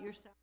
Your sound.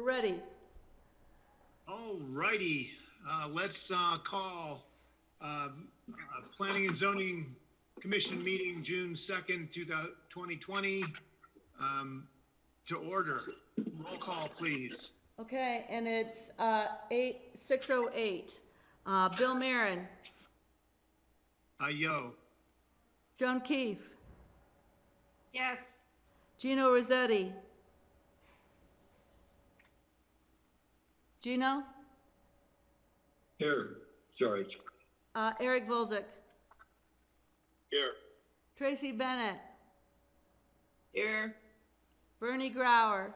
ready. All righty, let's call Planning and Zoning Commission meeting June 2nd, 2020 to order. Roll call, please. Okay, and it's 6:08. Bill Marin, Yo. Joan Keefe, Yes. Gino Rossetti. Gino? Here, sorry. Eric Volzick, Here. Tracy Bennett, Here. Bernie Grauer,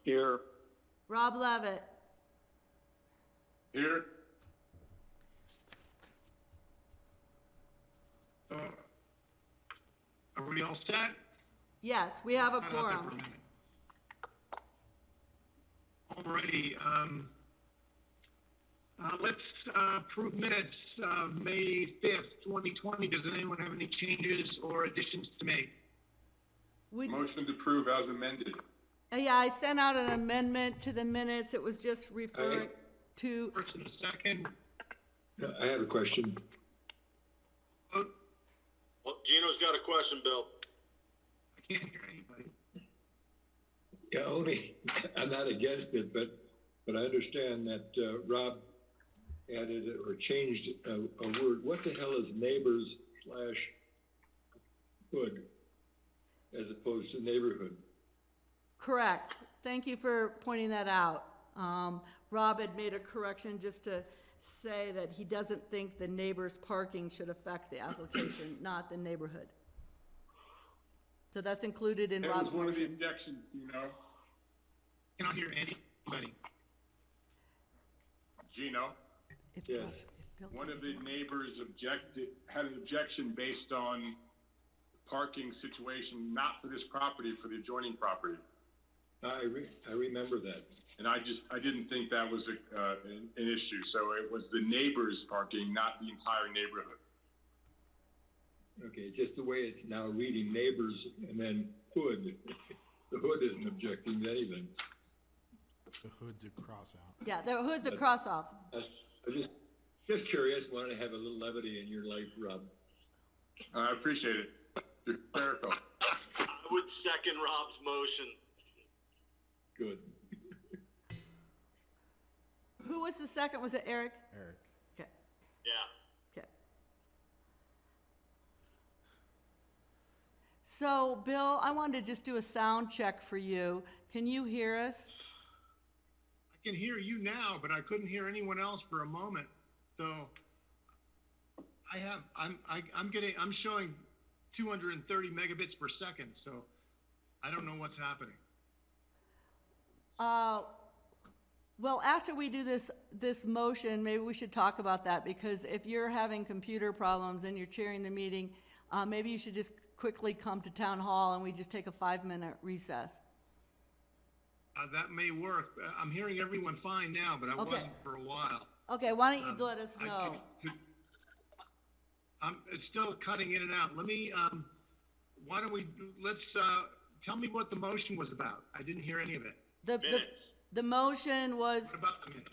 Here. Rob Levitt. Here. Are we all set? Yes, we have a quorum. All righty, let's approve minutes of May 5th, 2020. Does anyone have any changes or additions to make? Motion to approve as amended. Yeah, I sent out an amendment to the minutes. It was just referring to, First and a second. I have a question. Vote. Well, Gino's got a question, Bill. I can't hear anybody. Yeah, only, I'm not against it, but I understand that Rob added or changed a word. What the hell is neighbors / hood as opposed to neighborhood? correct. Thank you for pointing that out. Rob had made a correction just to say that he doesn't think the neighbor's parking should affect the application, not the neighborhood. So that's included in Rob's That was one of the motion. objections, you know. Cannot hear anybody. Gino, If Yes. Bill- if Bill one can of the hear. neighbors had an objection based on parking situation, not for this property, for the adjoining property. I remember that. And I didn't think that was an issue, so it was the neighbors parking, not the entire neighborhood. Okay, just the way it's now reading neighbors and then hood. The hood isn't objecting to anything. The hood's a cross out. Yeah, the hood's a cross-off. I was just curious, wanted to have a little levity in your life, Rob. I appreciate it. You're hysterical. I would second Rob's motion. Good. Who was the second? Was it Eric? Eric. Okay, Yeah. okay. So, Bill, I wanted to just do a sound check for you. Can you hear us? I can hear you now, but I couldn't hear anyone else for a moment. So I'm showing 230 megabits per second, so I don't know what's happening. Well, after we do this motion, maybe we should talk about that, because if you're having computer problems and you're chairing the meeting, maybe you should just quickly come to town hall and we just take a 5-minute recess. That may work. I'm hearing everyone fine now, but I Okay. wasn't for a while. Okay, why don't you let us know? It's still cutting in and out. Let me, tell me what the motion was about. I didn't hear any of it. The motion was What about the minutes?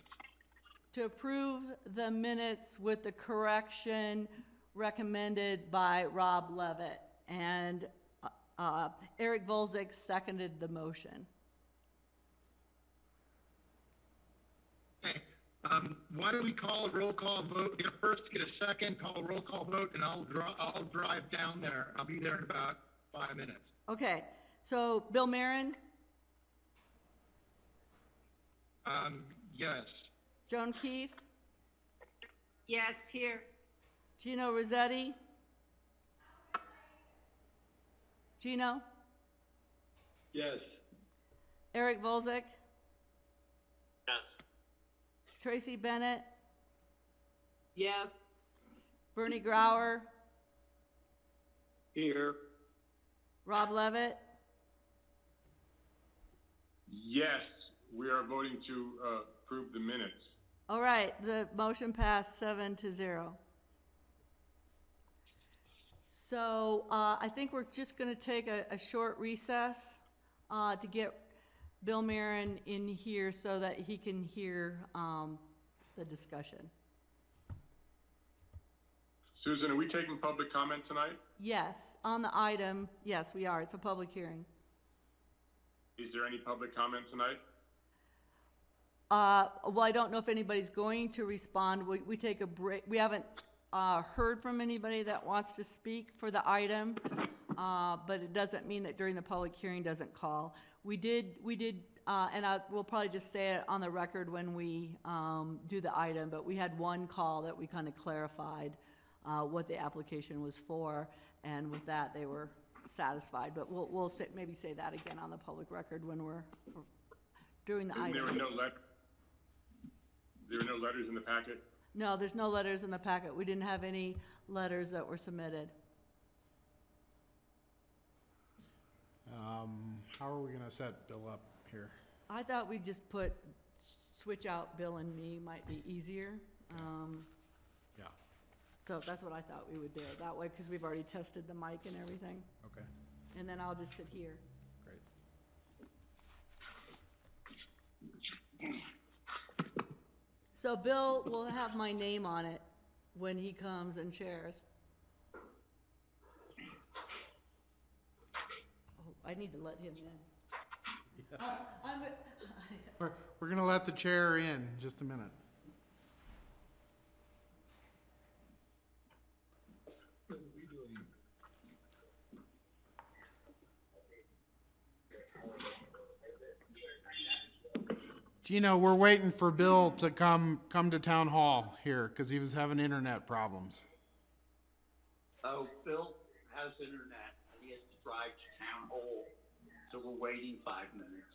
to approve the minutes with the correction recommended by Rob Levitt, and Eric Volzick seconded the motion. Okay. Why don't we call a roll call vote? Get a first, get a second, call a roll call vote, and I'll drive down there. I'll be there in about 5 minutes. Okay, so Bill Marin, Yes. Joan Keefe, Yes, here. Gino Rossetti? Gino? Yes. Eric Volzick? Yes. Tracy Bennett? Yes. Bernie Grauer? Here. Rob Levitt? Yes, we are voting to approve the minutes. All right, the motion passed 7-0. So I think we're just going to take a short recess to get Bill Marin in here so that he can hear the discussion. Susan, are we taking public comment tonight? Yes, on the item, yes, we are. It's a public hearing. Is there any public comment tonight? Well, I don't know if anybody's going to respond. We take a break. We haven't heard from anybody that wants to speak for the item, but it doesn't mean that during the public hearing doesn't call. We did, and we'll probably just say it on the record when we do the item, but we had one call that we kind of clarified what the application was for, and with that, they were satisfied. But we'll maybe say that again on the public record when we're doing the And item. there were no letters in the packet? No, there's no letters in the packet. We didn't have any letters that were submitted. How are we gonna set Bill up here? I thought we'd just switch out Bill and me, might be easier. Yeah, So that's what I thought we would do, that way, because we've already tested the mic and everything. okay, And then I'll just sit here. great. So Bill will have my name on it when he comes and shares. Oh, I need to let him in. We're gonna let the chair in just a minute. Gino, we're waiting for Bill to come to town hall here, because he was having internet problems. Oh, Bill has internet, and he has to drive to town hall, so we're waiting 5 minutes.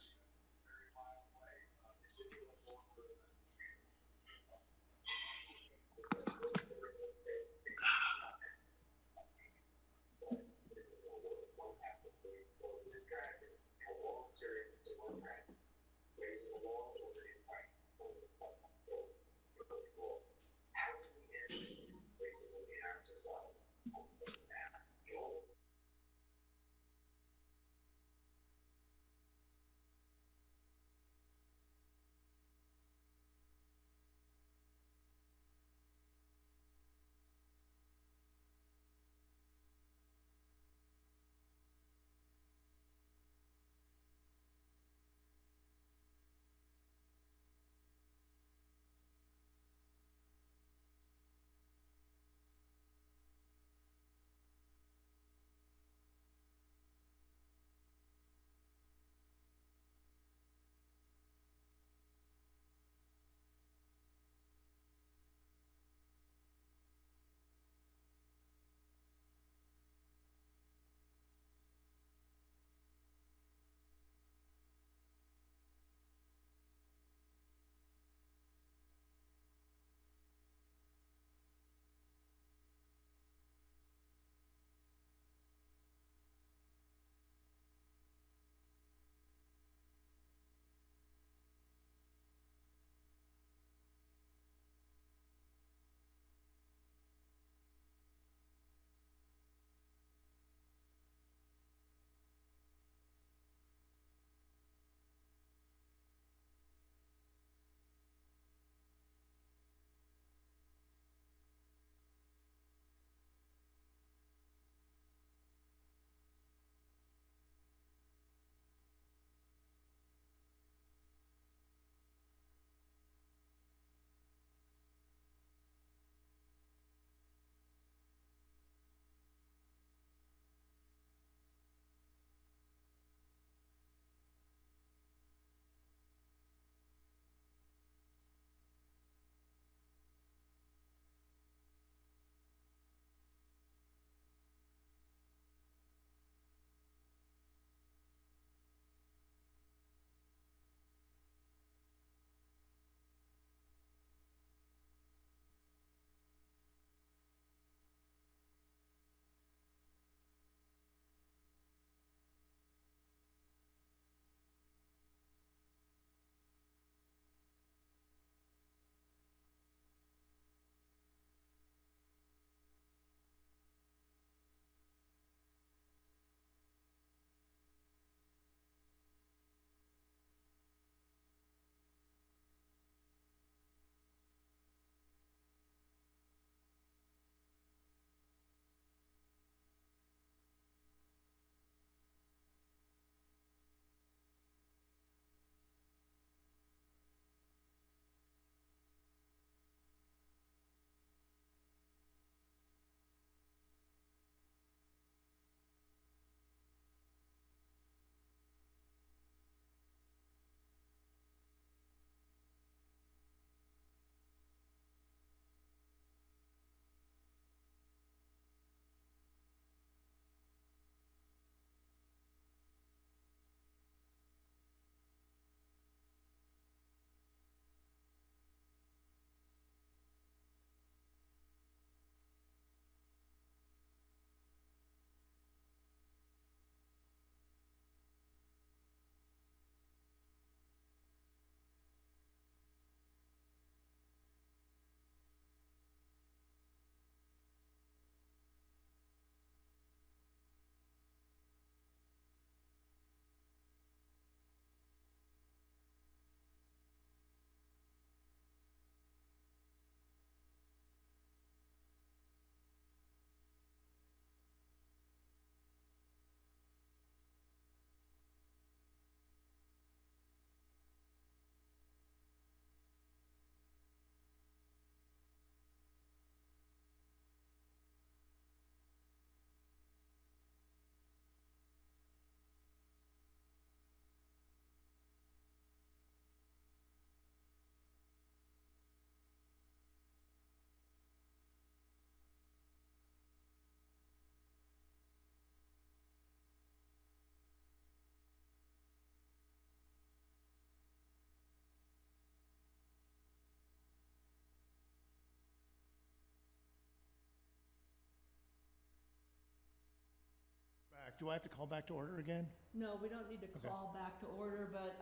do I have to call back to order again? No, we don't need to call back to order, but,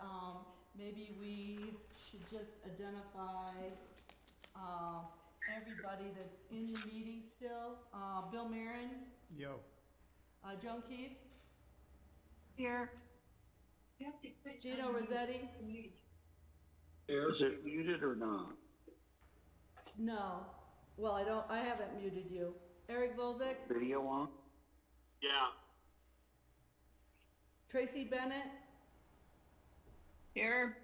maybe we should just identify, everybody that's in the meeting still. Bill Marin, Yo. Joan Keefe, Here. Gino Rossetti? Is it muted or not? No. Well, I haven't muted you. Eric Volzek, Video on? Yeah. Tracy Bennett, Here.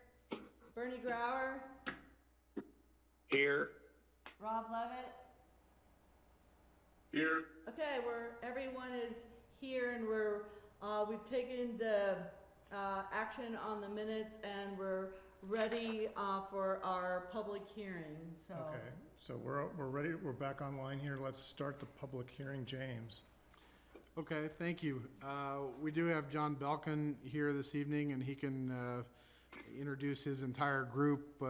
Bernie Grauer, Here. Rob Levitt. Here, Okay, everyone is here and we've taken the, action on the minutes and we're ready, for our public hearing, so. Okay, so we're ready, we're back online here. Let's start the public hearing. James. Okay, thank you. We do have John Belkin here this evening, and he can introduce his entire group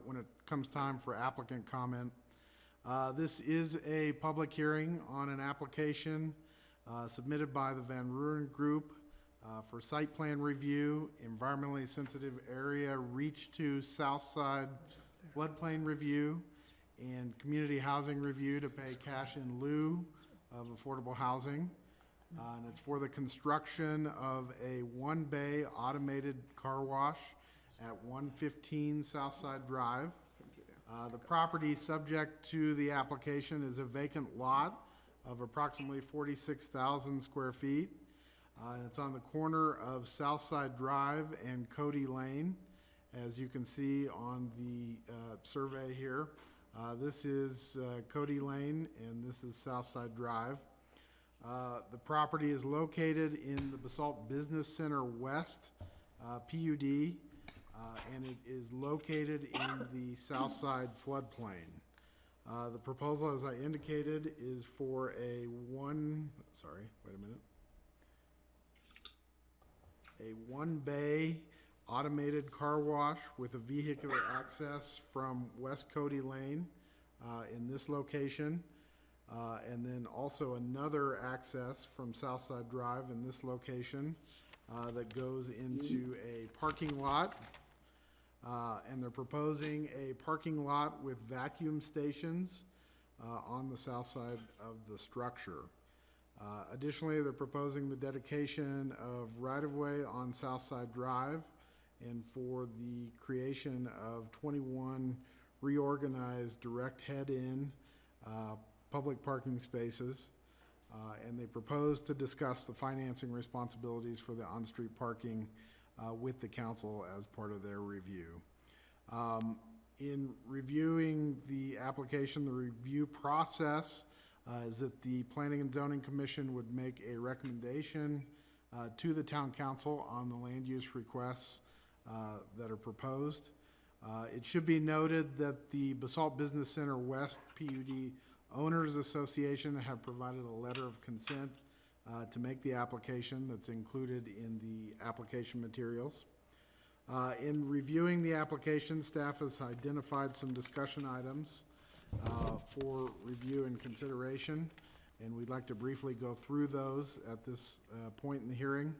when it comes time for applicant comment. This is a public hearing on an application submitted by the Van Ruren Group for site plan review, environmentally sensitive area reach to Southside floodplain review, and community housing review to pay cash in lieu of affordable housing. And it's for the construction of a one-bay automated car wash at 115 Southside Drive. The property subject to the application is a vacant lot of approximately 46,000 square feet. It's on the corner of Southside Drive and Cody Lane, as you can see on the survey here. This is Cody Lane, and this is Southside Drive. The property is located in the Basalt Business Center West PUD, and it is located in the Southside floodplain. The proposal, as I indicated, is for a one-bay automated car wash with a vehicular access from West Cody Lane in this location. And then also another access from Southside Drive in this location that goes into a parking lot. And they're proposing a parking lot with vacuum stations on the south side of the structure. Additionally, they're proposing the dedication of right-of-way on Southside Drive and for the creation of 21 reorganized direct head-in public parking spaces, and they propose to discuss the financing responsibilities for the on-street parking with the council as part of their review. In reviewing the application, the review process is that the Planning and Zoning Commission would make a recommendation to the town council on the land use requests that are proposed. It should be noted that the Basalt Business Center West PUD Owners Association have provided a letter of consent to make the application that's included in the application materials. In reviewing the application, staff has identified some discussion items for review and consideration, and we'd like to briefly go through those at this point in the hearing.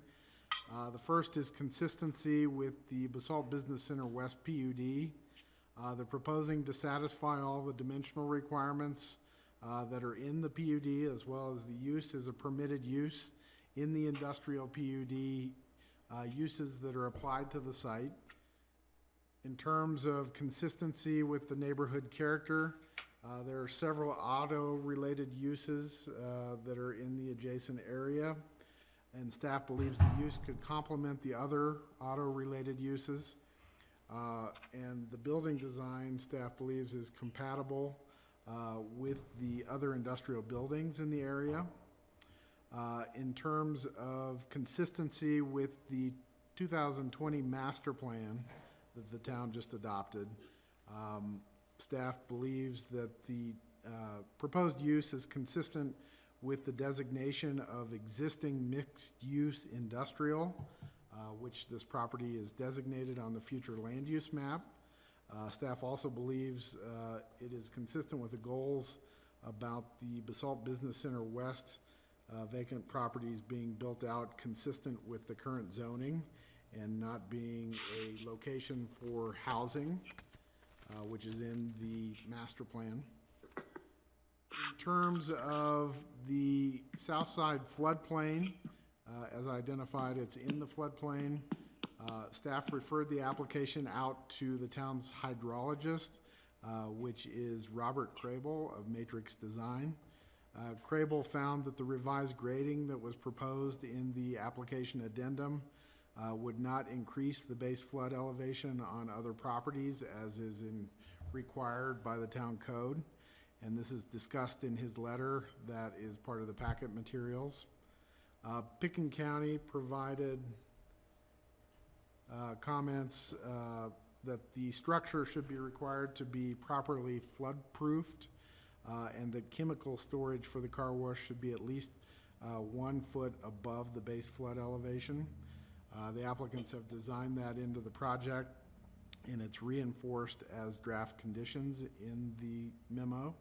The first is consistency with the Basalt Business Center West PUD. They're proposing to satisfy all the dimensional requirements that are in the PUD, as well as the use as a permitted use in the industrial PUD uses that are applied to the site. In terms of consistency with the neighborhood character, there are several auto-related uses that are in the adjacent area, and staff believes the use could complement the other auto-related uses. And the building design, staff believes, is compatible with the other industrial buildings in the area. In terms of consistency with the 2020 master plan that the town just adopted, staff believes that the proposed use is consistent with the designation of existing mixed-use industrial, which this property is designated on the future land use map. Staff also believes it is consistent with the goals about the Basalt Business Center West vacant properties being built out consistent with the current zoning and not being a location for housing, which is in the master plan. In terms of the south side floodplain, as identified, it's in the floodplain. Staff referred the application out to the town's hydrologist, which is Robert Crable of Matrix Design. Crable found that the revised grading that was proposed in the application addendum would not increase the base flood elevation on other properties as is required by the town code. And this is discussed in his letter that is part of the packet materials. Picken County provided comments that the structure should be required to be properly flood-proofed, and that chemical storage for the car wash should be at least 1 foot above the base flood elevation. The applicants have designed that into the project, and it's reinforced as draft conditions in the memo.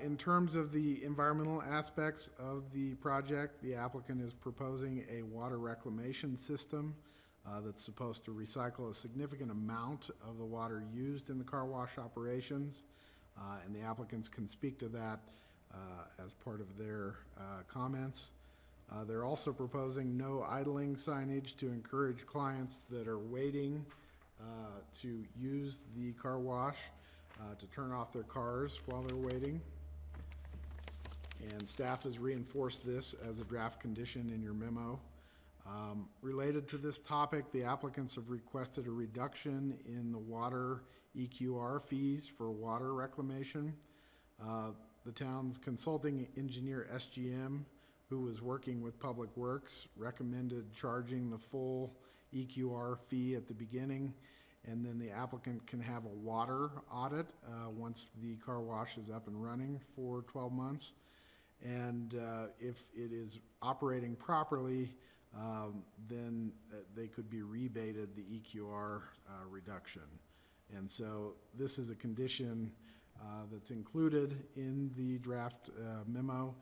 In terms of the environmental aspects of the project, the applicant is proposing a water reclamation system that's supposed to recycle a significant amount of the water used in the car wash operations, and the applicants can speak to that as part of their comments. They're also proposing no idling signage to encourage clients that are waiting to use the car wash to turn off their cars while they're waiting. And staff has reinforced this as a draft condition in your memo. Related to this topic, the applicants have requested a reduction in the water EQR fees for water reclamation. The town's consulting engineer, SGM, who was working with Public Works, recommended charging the full EQR fee at the beginning, and then the applicant can have a water audit once the car wash is up and running for 12 months. And if it is operating properly, then they could be rebated the EQR reduction. And so this is a condition that's included in the draft memo.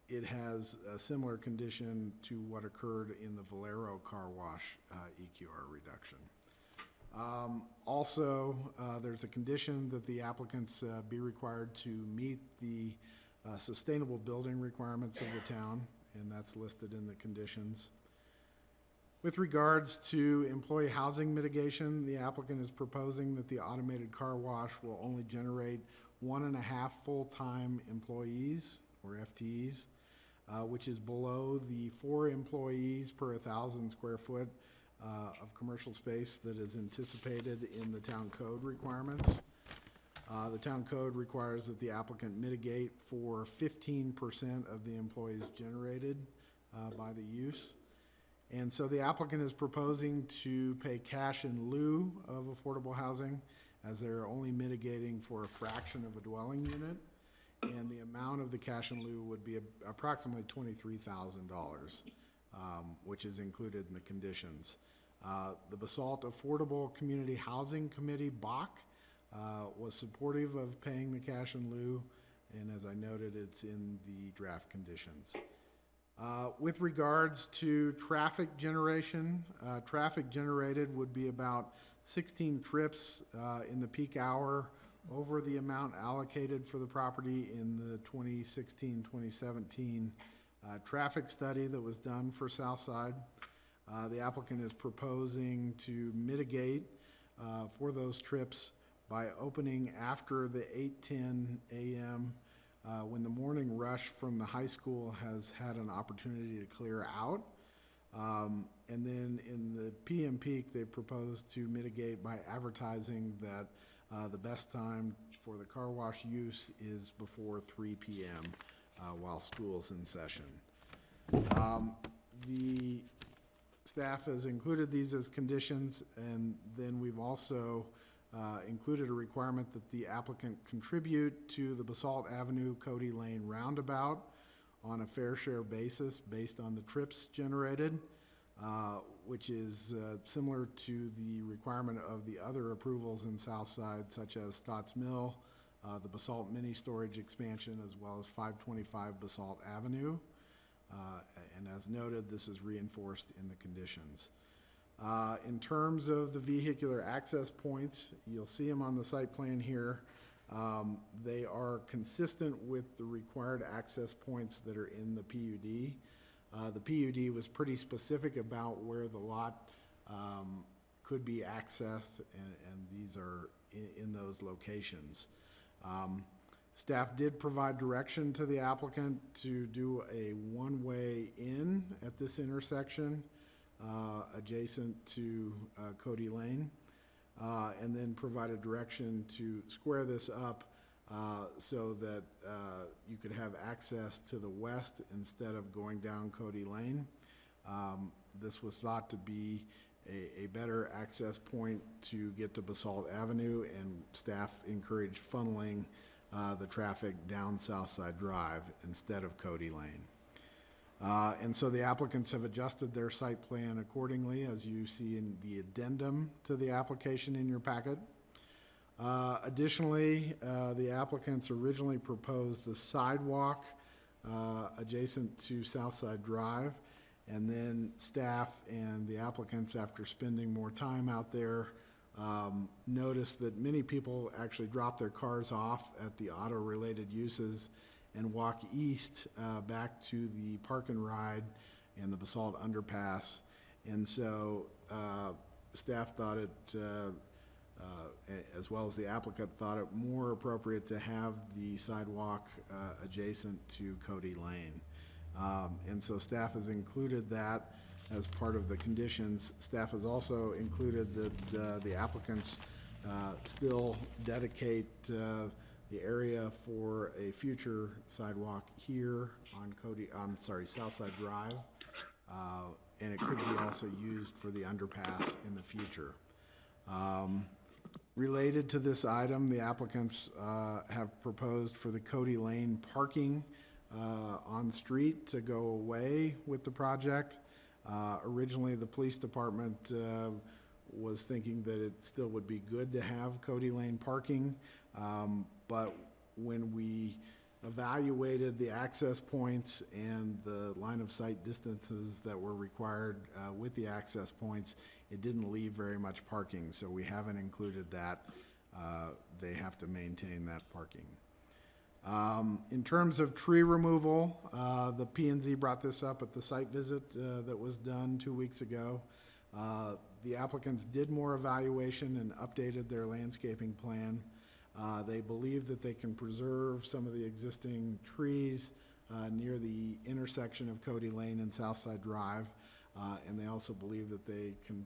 It has a similar condition to what occurred in the Valero car wash EQR reduction. Also, there's a condition that the applicants be required to meet the sustainable building requirements of the town, and that's listed in the conditions. With regards to employee housing mitigation, the applicant is proposing that the automated car wash will only generate 1.5 full-time employees, or FTEs, which is below the 4 employees per 1,000 square foot of commercial space that is anticipated in the town code requirements. The town code requires that the applicant mitigate for 15% of the employees generated by the use. And so the applicant is proposing to pay cash in lieu of affordable housing, as they're only mitigating for a fraction of a dwelling unit. And the amount of the cash in lieu would be approximately $23,000, which is included in the conditions. The Basalt Affordable Community Housing Committee, BAC, was supportive of paying the cash in lieu, and as I noted, it's in the draft conditions. With regards to traffic generation, traffic generated would be about 16 trips in the peak hour over the amount allocated for the property in the 2016-2017 traffic study that was done for Southside. The applicant is proposing to mitigate for those trips by opening after the 8:10 a.m. When the morning rush from the high school has had an opportunity to clear out. And then in the PM peak, they've proposed to mitigate by advertising that the best time for the car wash use is before 3 p.m. While school's in session. The staff has included these as conditions, and then we've also included a requirement that the applicant contribute to the Basalt Avenue Cody Lane roundabout on a fair share basis based on the trips generated, which is similar to the requirement of the other approvals in Southside, such as Stotts Mill, the Basalt Mini Storage expansion, as well as 525 Basalt Avenue. And as noted, this is reinforced in the conditions. In terms of the vehicular access points, you'll see them on the site plan here. They are consistent with the required access points that are in the PUD. The PUD was pretty specific about where the lot could be accessed, and these are in those locations. Staff did provide direction to the applicant to do a one-way in at this intersection adjacent to Cody Lane, and then provided direction to square this up so that you could have access to the west instead of going down Cody Lane. This was thought to be a better access point to get to Basalt Avenue, and staff encouraged funneling the traffic down Southside Drive instead of Cody Lane. And so the applicants have adjusted their site plan accordingly, as you see in the addendum to the application in your packet. Additionally, the applicants originally proposed the sidewalk adjacent to Southside Drive, and then staff and the applicants, after spending more time out there, noticed that many people actually drop their cars off at the auto-related uses and walk east back to the Park and Ride and the Basalt Underpass. And so staff thought it, as well as the applicant, thought it more appropriate to have the sidewalk adjacent to Cody Lane. And so staff has included that as part of the conditions. Staff has also included that the applicants still dedicate the area for a future sidewalk here on Southside Drive, and it could be also used for the underpass in the future. Related to this item, the applicants have proposed for the Cody Lane parking on street to go away with the project. Originally, the police department was thinking that it still would be good to have Cody Lane parking, but when we evaluated the access points and the line of sight distances that were required with the access points, it didn't leave very much parking, so we haven't included that. They have to maintain that parking. In terms of tree removal, the P&Z brought this up at the site visit that was done 2 weeks ago. The applicants did more evaluation and updated their landscaping plan. They believe that they can preserve some of the existing trees near the intersection of Cody Lane and Southside Drive, and they also believe that they can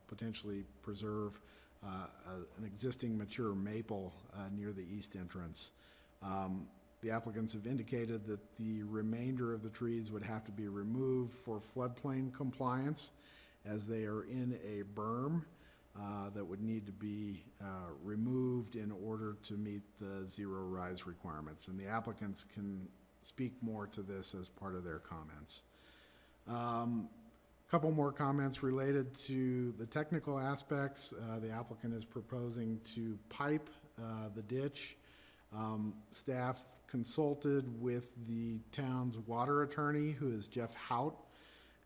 potentially preserve an existing mature maple near the east entrance. The applicants have indicated that the remainder of the trees would have to be removed for floodplain compliance, as they are in a berm that would need to be removed in order to meet the zero rise requirements. And the applicants can speak more to this as part of their comments. Couple more comments related to the technical aspects. The applicant is proposing to pipe the ditch. Staff consulted with the town's water attorney, who is Jeff Hout,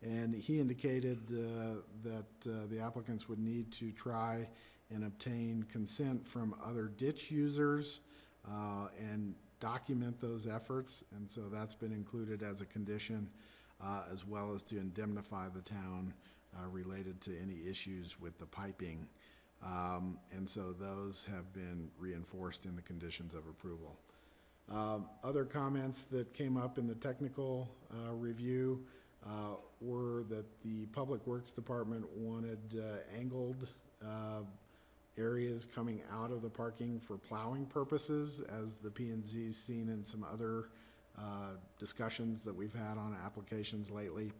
and he indicated that the applicants would need to try and obtain consent from other ditch users and document those efforts, and so that's been included as a condition, as well as to indemnify the town related to any issues with the piping. And so those have been reinforced in the conditions of approval. Other comments that came up in the technical review were that the Public Works Department wanted angled areas coming out of the parking for plowing purposes, as the P&Z's seen in some other discussions that we've had on applications lately.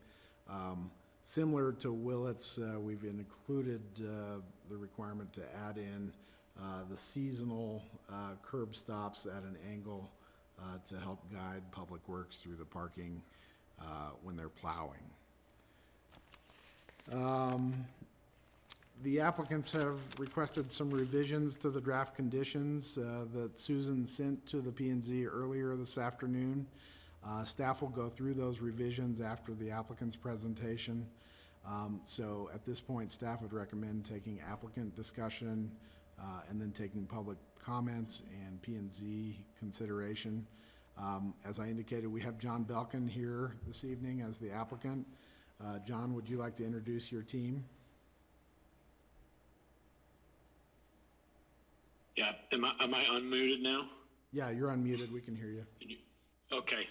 Similar to Willets, we've included the requirement to add in the seasonal curb stops at an angle to help guide Public Works through the parking when they're plowing. The applicants have requested some revisions to the draft conditions that Susan sent to the P and Z earlier this afternoon. Staff will go through those revisions after the applicant's presentation. So at this point, staff would recommend taking applicant discussion and then taking public comments and P and Z consideration. As I indicated, we have John Belkin here this evening as the applicant. John, would you like to introduce your team? Yeah, am I unmuted now? Yeah, you're unmuted. We can hear you. Okay.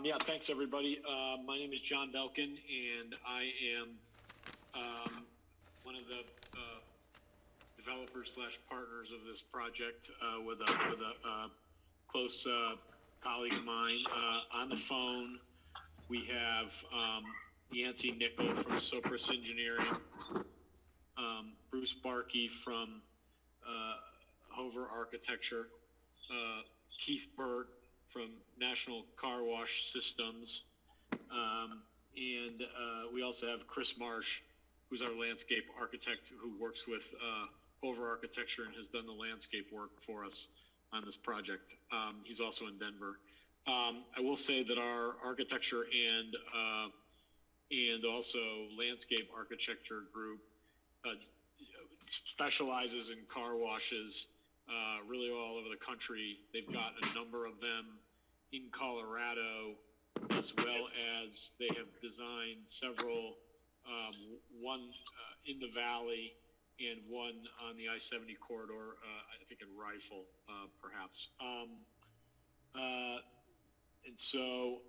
Yeah, thanks, everybody. My name is John Belkin, and I am one of the developers / partners of this project with a close colleague of mine. On the phone, we have Yancey Nickel from Sopris Engineering, Bruce Barkey from Hover Architecture, Keith Burt from National Car Wash Systems, and we also have Chris Marsh, who's our landscape architect who works with Hover Architecture and has done the landscape work for us on this project. He's also in Denver. I will say that our architecture and also landscape architecture group specializes in car washes really all over the country. They've got a number of them in Colorado, as well as they have designed several, one in the Valley and one on the I-70 corridor, I think in Rifle, perhaps. And so,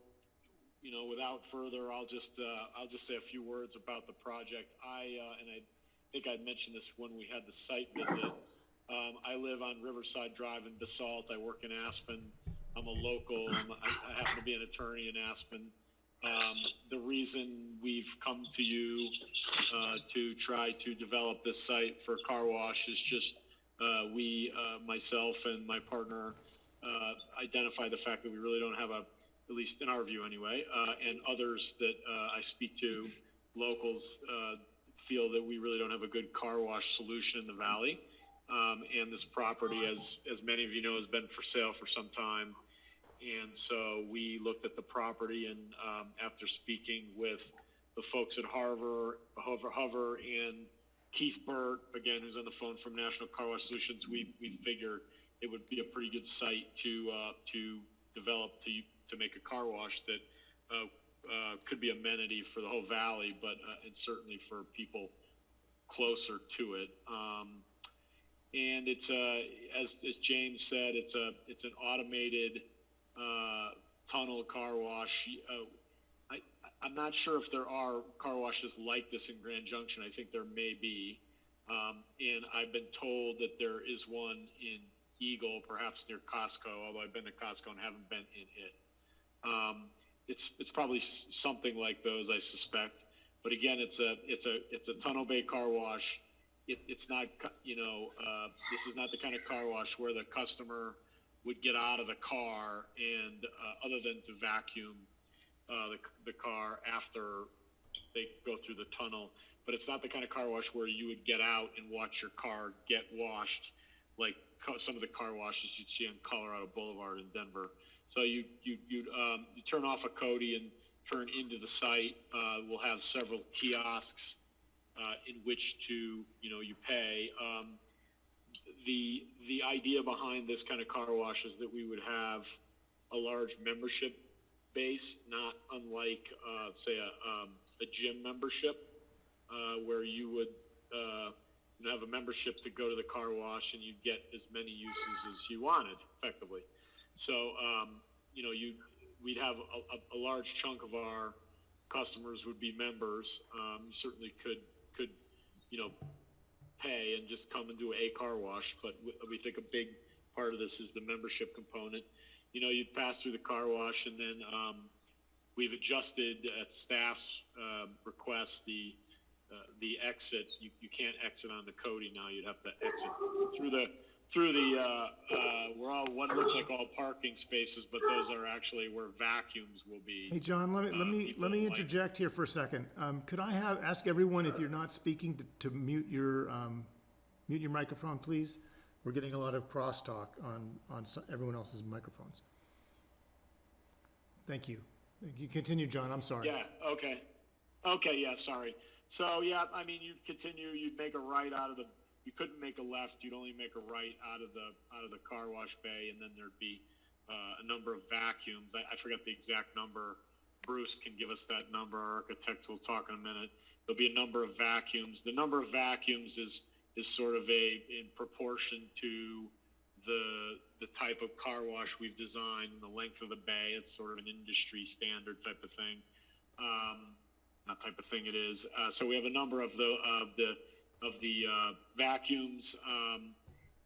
you know, without further, I'll just say a few words about the project. And I think I'd mentioned this when we had the site visit. I live on Riverside Drive in Basalt. I work in Aspen. I'm a local. I happen to be an attorney in Aspen. The reason we've come to you to try to develop this site for car wash is just myself and my partner, identify the fact that we really don't have at least in our view anyway, and others that I speak to, locals, feel that we really don't have a good car wash solution in the Valley. And this property, as many of you know, has been for sale for some time. And so we looked at the property, and after speaking with the folks at Hover and Keith Burt, again, who's on the phone from National Car Wash Solutions, we figured it would be a pretty good site to develop to make a car wash that could be amenity for the whole valley, but and certainly for people closer to it. And it's as James said, it's an automated tunnel car wash. I'm not sure if there are car washes like this in Grand Junction. I think there may be, and I've been told that there is one in Eagle, perhaps near Costco. Although I've been to Costco and haven't been in it. It's probably something like those, I suspect. But again, it's a tunnel bay car wash. It's not, this is not the kind of car wash where the customer would get out of the car and other than to vacuum the car after they go through the tunnel. But it's not the kind of car wash where you would get out and watch your car get washed like some of the car washes you'd see on Colorado Boulevard in Denver. So you turn off a Cody and turn into the site. We'll have several kiosks in which to, you pay. The idea behind this kind of car wash is that we would have a large membership base, not unlike, say, a gym membership, where you would have a membership to go to the car wash and you'd get as many uses as you wanted, effectively. So, we'd have a large chunk of our customers would be members. You certainly could pay and just come and do a car wash, but we think a big part of this is the membership component. You'd pass through the car wash, and then we've adjusted at staff's request the exit. You can't exit on the Cody now. You'd have to exit through the, we're all, what looks like all parking spaces, but those are actually where vacuums will be. Hey, John, let me people like- interject here for a second. Could I ask everyone, if you're not speaking, to mute your microphone, please? We're getting a lot of crosstalk on everyone else's microphones. Thank you. You continue, John, I'm sorry. Yeah, okay. Okay, yeah, sorry. So, yeah, I mean, you'd continue, you'd make a right out of the, you couldn't make a left, you'd only make a right out of the car wash bay, and then there'd be a number of vacuums. I forget the exact number. Bruce can give us that number. Our architect will talk in a minute. There'll be a number of vacuums. The number of vacuums is sort of in proportion to the type of car wash we've designed and the length of the bay. It's sort of an industry standard type of thing. Not type of thing it is. So we have a number of the vacuums,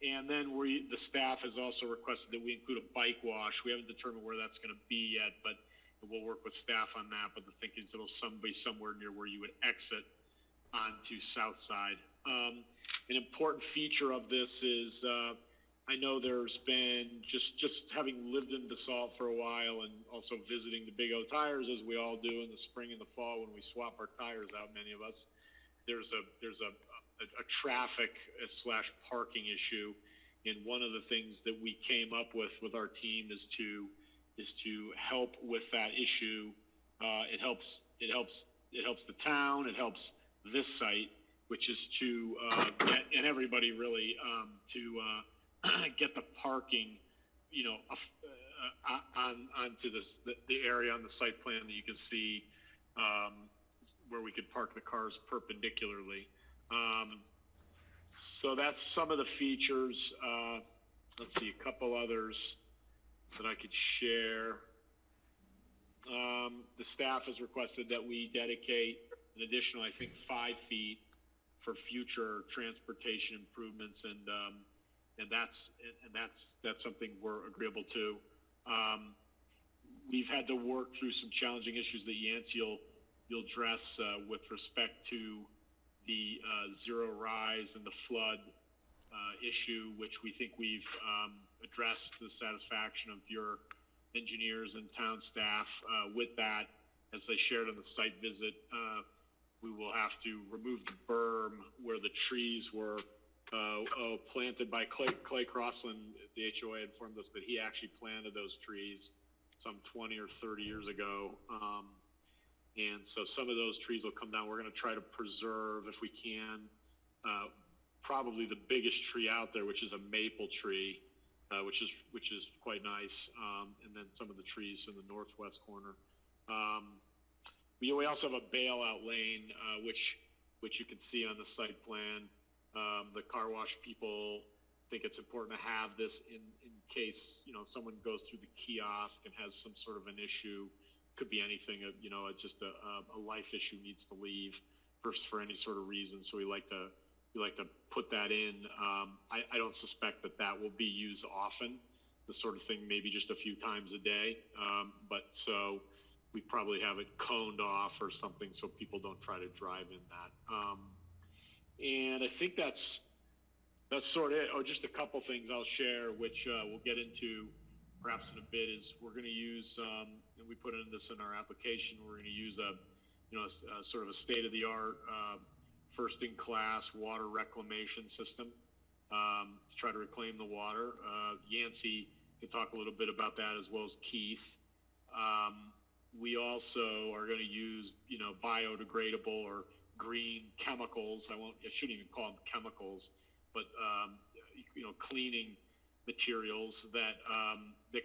and then the staff has also requested that we include a bike wash. We haven't determined where that's going to be yet, but we'll work with staff on that. But the thinking is it'll be somewhere near where you would exit onto South Side. An important feature of this is I know there's been just having lived in DeSalt for a while and also visiting the Big O Tires, as we all do in the spring and the fall when we swap our tires out, many of us. There's a traffic / parking issue, and one of the things that we came up with our team is to help with that issue. It helps the town, it helps this site, which is to get, and everybody really, to get the parking, onto the area on the site plan that you can see, where we could park the cars perpendicularly. So that's some of the features. Let's see, a couple others that I could share. The staff has requested that we dedicate an additional, I think, 5 feet for future transportation improvements, and that's something we're agreeable to. We've had to work through some challenging issues that Yancey you'll address with respect to the zero rise and the flood issue, which we think we've addressed to the satisfaction of your engineers and town staff. With that, as I shared on the site visit, we will have to remove the berm where the trees were planted by Clay Crossland. The HOA informed us that he actually planted those trees some 20 or 30 years ago. And so some of those trees will come down. We're going to try to preserve, if we can, probably the biggest tree out there, which is a maple tree, which is quite nice. And then some of the trees in the northwest corner. We also have a bailout lane, which you can see on the site plan. The car wash people think it's important to have this in case, someone goes through the kiosk and has some sort of an issue. Could be anything, just a life issue needs to leave for any sort of reason. So we like to put that in. I don't suspect that will be used often, the sort of thing, maybe just a few times a day. But so we probably have it coned off or something so people don't try to drive in that. And I think that's sort of it. Oh, just a couple things I'll share, which we'll get into perhaps in a bit, is we're going to use, and we put in this in our application, we're going to use a sort of a state-of-the-art, first-in-class water reclamation system to try to reclaim the water. Yancey can talk a little bit about that, as well as Keith. We also are going to use, biodegradable or green chemicals. I shouldn't even call them chemicals, but cleaning materials that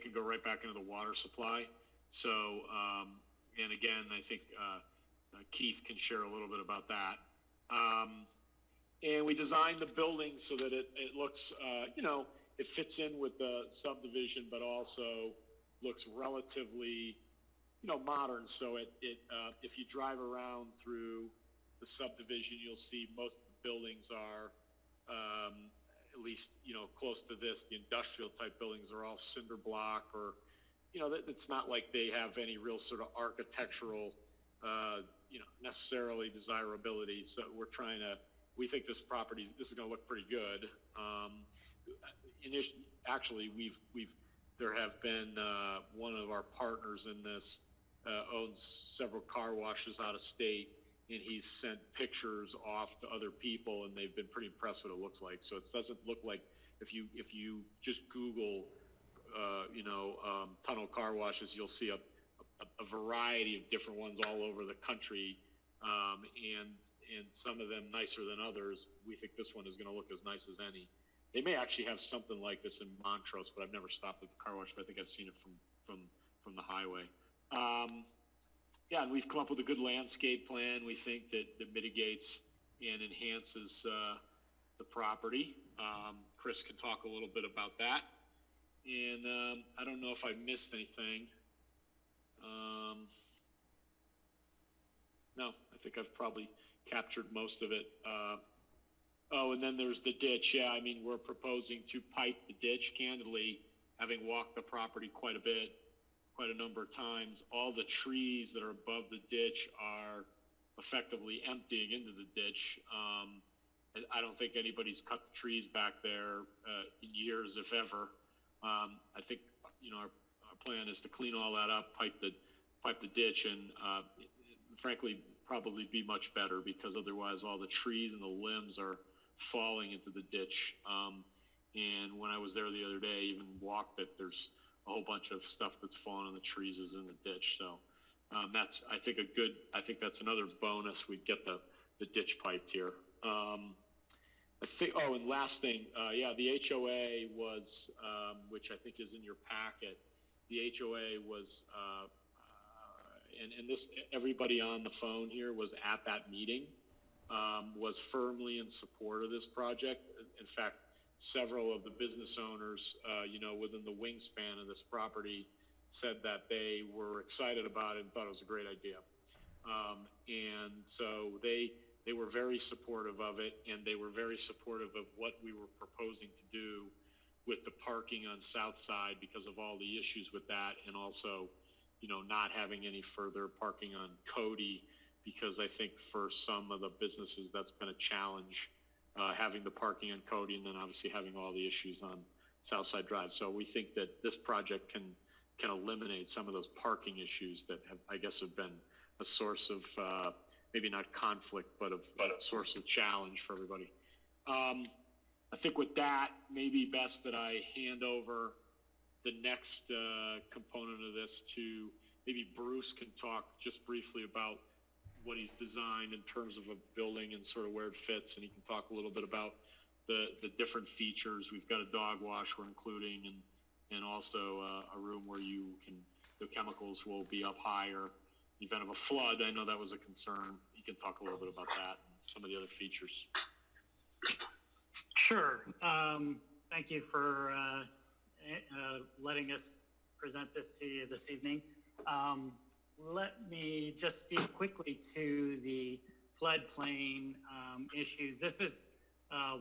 can go right back into the water supply. So, and again, I think Keith can share a little bit about that. And we designed the building so that it looks, it fits in with the subdivision, but also looks relatively, modern. So if you drive around through the subdivision, you'll see most of the buildings are, at least, close to this, the industrial type buildings are all cinder block, or, it's not like they have any real sort of architectural, necessarily desirability. So we think this is going to look pretty good. actually, there have been, one of our partners in this, owns several car washes out of state, and he's sent pictures off to other people, and they've been pretty impressed what it looks like. So it doesn't look like, if you just Google, tunnel car washes, you'll see a variety of different ones all over the country, and some of them nicer than others. We think this one is going to look as nice as any. They may actually have something like this in Montrose, but I've never stopped at the car wash, but I think I've seen it from the highway. Yeah, and we've come up with a good landscape plan. We think that mitigates and enhances the property. Chris can talk a little bit about that. And I don't know if I missed anything. No, I think I've probably captured most of it. And then there's the ditch. Yeah, I mean, we're proposing to pipe the ditch. Candidly, having walked the property quite a number of times, all the trees that are above the ditch are effectively emptying into the ditch. I don't think anybody's cut the trees back there in years, if ever. I think, our plan is to clean all that up, pipe the ditch, and frankly, probably be much better, because otherwise all the trees and the limbs are falling into the ditch. And when I was there the other day, even walked it, there's a whole bunch of stuff that's fallen on the trees is in the ditch. So that's, I think that's another bonus. We'd get the ditch piped here. And last thing, the HOA was, which I think is in your packet. The HOA was, and this, everybody on the phone here was at that meeting, was firmly in support of this project. In fact, several of the business owners, within the wingspan of this property said that they were excited about it and thought it was a great idea. And so they were very supportive of it, and they were very supportive of what we were proposing to do with the parking on South Side because of all the issues with that, and also, not having any further parking on Cody, because I think for some of the businesses that's been a challenge, having the parking on Cody, and then obviously having all the issues on Southside Drive. So we think that this project can eliminate some of those parking issues that have been a source of maybe not conflict, but a source of challenge for everybody. I think with that, maybe best that I hand over the next component of this to maybe Bruce can talk just briefly about what he's designed in terms of a building and sort of where it fits, and he can talk a little bit about the different features. We've got a dog wash we're including, and also a room where the chemicals will be up higher. In the event of a flood, I know that was a concern. You can talk a little bit about that and some of the other features. Sure. Thank you for letting us present this to you this evening. Let me just speak quickly to the floodplain issues. This is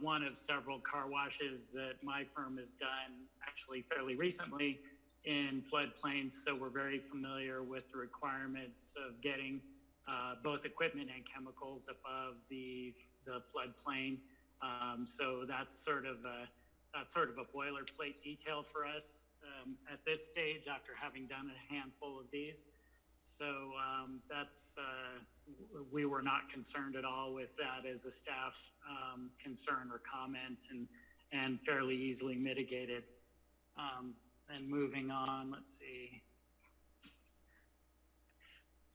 one of several car washes that my firm has done actually fairly recently in floodplains, so we're very familiar with the requirements of getting both equipment and chemicals above the floodplain. So that's sort of a boilerplate detail for us at this stage after having done a handful of these. So we were not concerned at all with that as a staff concern or comment, and fairly easily mitigated. And moving on, let's see.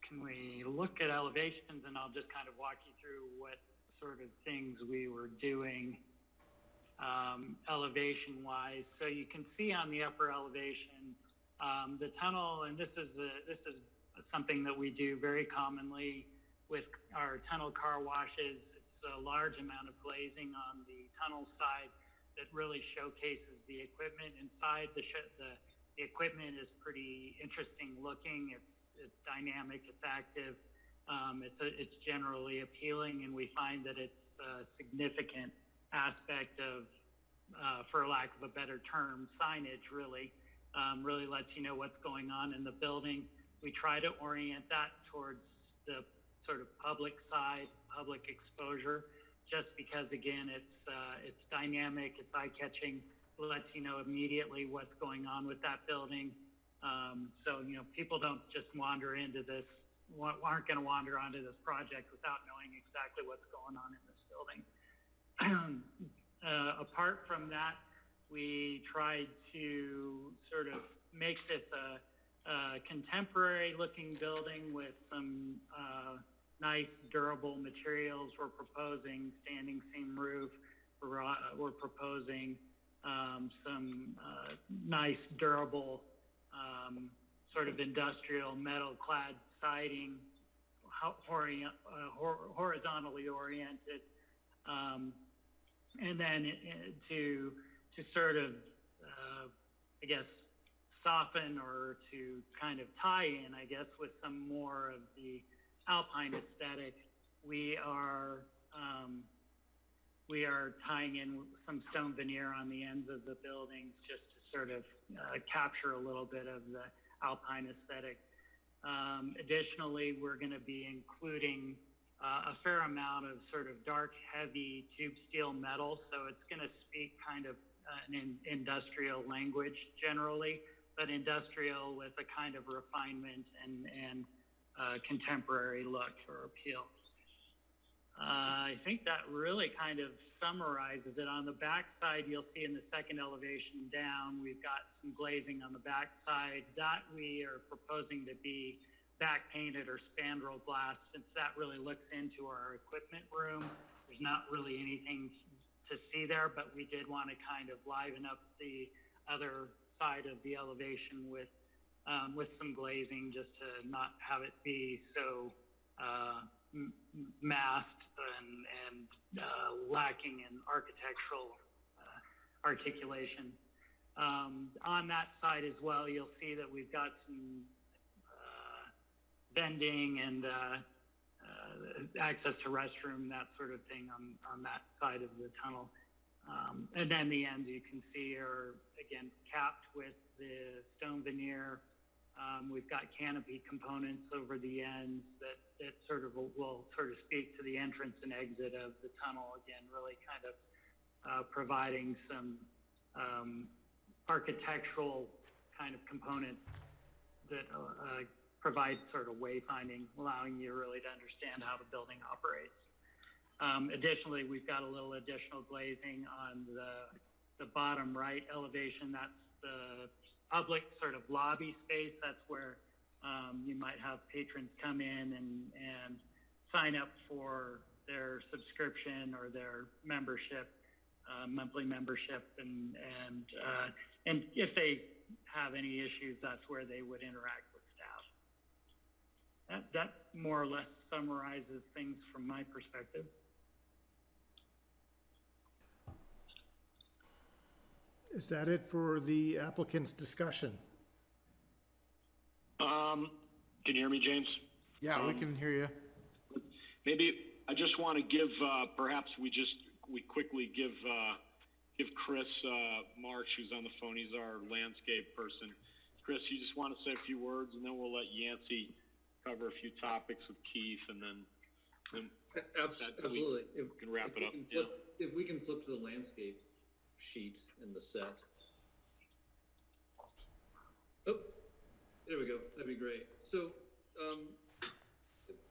Can we look at elevations, and I'll just kind of walk you through what sort of things we were doing elevation-wise. So you can see on the upper elevation, the tunnel, and this is something that we do very commonly with our tunnel car washes. It's a large amount of glazing on the tunnel side that really showcases the equipment inside. The equipment is pretty interesting looking. It's dynamic, it's active, it's generally appealing, and we find that it's a significant aspect of, for lack of a better term, signage really. Really lets you know what's going on in the building. We try to orient that towards the sort of public side, public exposure, just because again, it's dynamic, it's eye-catching, lets you know immediately what's going on with that building. So, you know, people don't just wander into this, aren't going to wander onto this project without knowing exactly what's going on in this building. Apart from that, we tried to sort of make this a contemporary looking building with some nice durable materials. We're proposing standing seam roof. We're proposing some nice durable sort of industrial metal clad siding, horizontally oriented, and then to sort of I guess soften or to kind of tie in, I guess, with some more of the alpine aesthetic. We are tying in some stone veneer on the ends of the buildings just to sort of capture a little bit of the alpine aesthetic. Additionally, we're going to be including a fair amount of sort of dark, heavy tube steel metal. So it's going to speak kind of an industrial language generally, but industrial with a kind of refinement and contemporary look or appeal. I think that really kind of summarizes it. On the back side, you'll see in the second elevation down, we've got some glazing on the back side that we are proposing to be back painted or spandrel glass, since that really looks into our equipment room. There's not really anything to see there, but we did want to kind of liven up the other side of the elevation with some glazing, just to not have it be so masked and lacking in architectural articulation. On that side as well, you'll see that we've got some vending and access to restroom, that sort of thing on that side of the tunnel. And then the ends you can see are, again, capped with the stone veneer. We've got canopy components over the ends that sort of will sort of speak to the entrance and exit of the tunnel. Again, really kind of providing some architectural kind of components that provide sort of wayfinding, allowing you really to understand how the building operates. Additionally, we've got a little additional glazing on the bottom right elevation. That's the public sort of lobby space. That's where you might have patrons come in and sign up for their subscription or their membership, monthly membership, and if they have any issues, that's where they would interact with staff. That more or less summarizes things from my perspective. Is that it for the applicant's discussion? Can you hear me, James? Yeah, we can hear you. Maybe I just want to give, perhaps we quickly give Chris Marsh, who's on the phone. He's our landscape person. Chris, you just want to say a few words, and then we'll let Yancey cover a few topics with Keith, and then absolutely. We can wrap it up. If we can flip to the landscape sheet in the set. Oh, there we go. That'd be great. So,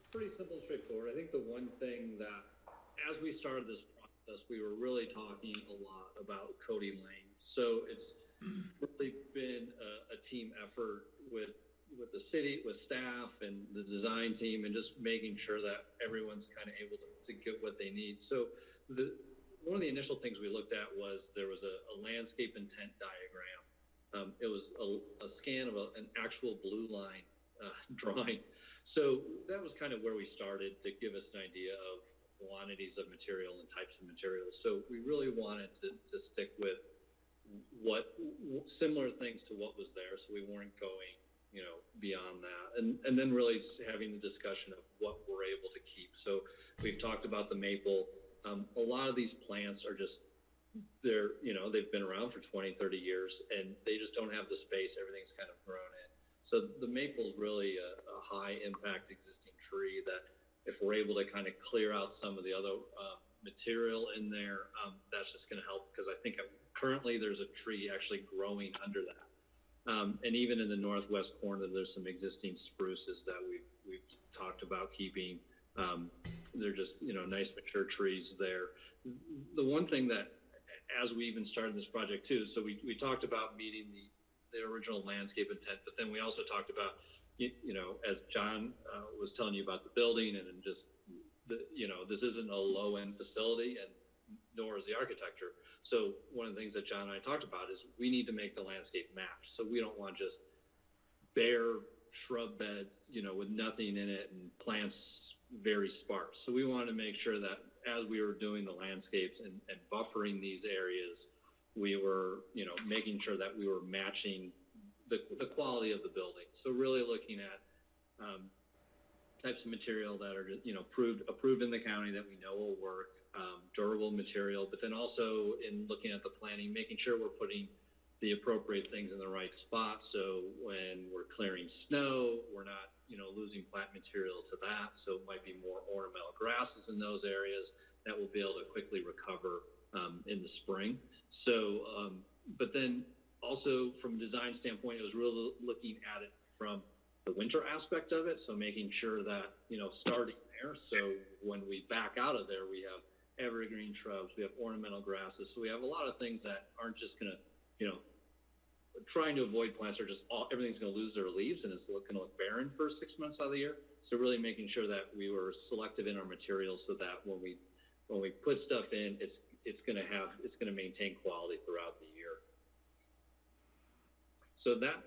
pretty simple, straightforward. I think the one thing that, as we started this process, we were really talking a lot about Cody Lane. So it's really been a team effort with the city, with staff and the design team, and just making sure that everyone's kind of able to get what they need. So one of the initial things we looked at was there was a landscape intent diagram. It was a scan of an actual blue line drawing. So that was kind of where we started to give us an idea of quantities of material and types of materials. So we really wanted to stick with similar things to what was there. So we weren't going, beyond that. And then really having the discussion of what we're able to keep. So we've talked about the maple. A lot of these plants are just, they've been around for 20, 30 years, and they just don't have the space. Everything's kind of grown in. So the maple is really a high impact existing tree that if we're able to kind of clear out some of the other material in there, that's just going to help, because I think currently there's a tree actually growing under that. And even in the northwest corner, there's some existing spruces that we've talked about keeping. They're just, nice mature trees there. The one thing that, as we even started this project too, so we talked about meeting the original landscape intent, but then we also talked about, as John was telling you about the building and just, this isn't a low-end facility, and nor is the architecture. So one of the things that John and I talked about is we need to make the landscape match. So we don't want just bare shrub beds, with nothing in it and plants very sparse. So we wanted to make sure that as we were doing the landscapes and buffering these areas, we were, making sure that we were matching the quality of the building. So really looking at types of material that are, approved in the county that we know will work, durable material, but then also in looking at the planning, making sure we're putting the appropriate things in the right spot. So when we're clearing snow, we're not, losing plant material to that. So it might be more ornamental grasses in those areas that will be able to quickly recover in the spring. So, but then also from a design standpoint, it was really looking at it from the winter aspect of it. So making sure that, starting there. So when we back out of there, we have evergreen shrubs, we have ornamental grasses. So we have a lot of things that aren't just going to, trying to avoid plants are just everything's going to lose their leaves and it's going to look barren for 6 months out of the year. So really making sure that we were selective in our materials so that when we put stuff in, it's going to maintain quality throughout the year. So that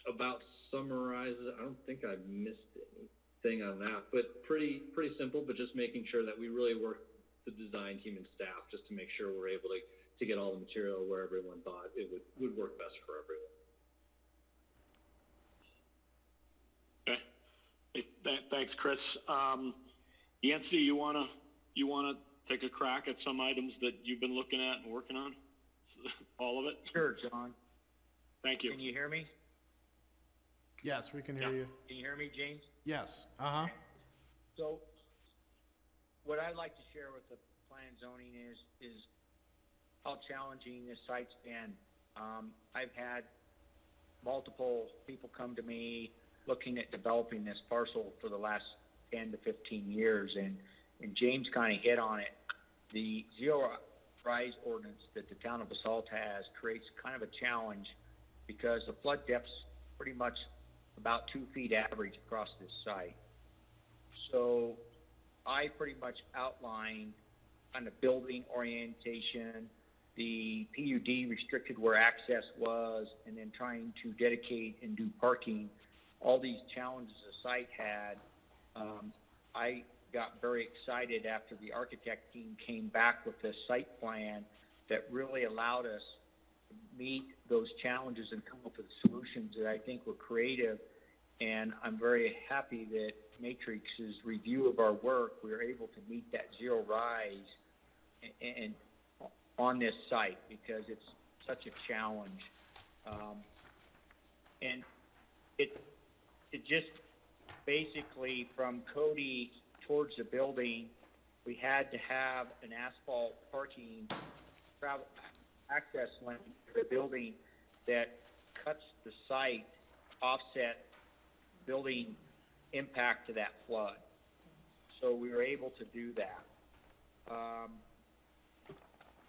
about summarizes. I don't think I missed anything on that, but pretty simple. But just making sure that we really work the design team and staff just to make sure we're able to get all the material where everyone thought it would work best for everyone. Okay. Hey, thanks, Chris. Yancey, you wanna take a crack at some items that you've been looking at and working on? All of it? Sure, John. Thank you. Can you hear me? Yes, we can hear you. Can you hear me, James? Yes, So what I'd like to share with the plan and zoning is how challenging this site's been. I've had multiple people come to me looking at developing this parcel for the last 10 to 15 years, and James kind of hit on it. The zero rise ordinance that the town of Basalt has creates kind of a challenge because the flood depth's pretty much about 2 feet average across this site. So I pretty much outlined kind of building orientation, the PUD restricted where access was, and then trying to dedicate and do parking, all these challenges the site had. I got very excited after the architect team came back with this site plan that really allowed us to meet those challenges and come up with solutions that I think were creative. And I'm very happy that Matrix's review of our work, we were able to meet that zero rise and on this site because it's such a challenge. And it just basically from Cody towards the building, we had to have an asphalt parking travel access lane to the building that cuts the site, offset building impact to that flood. So we were able to do that.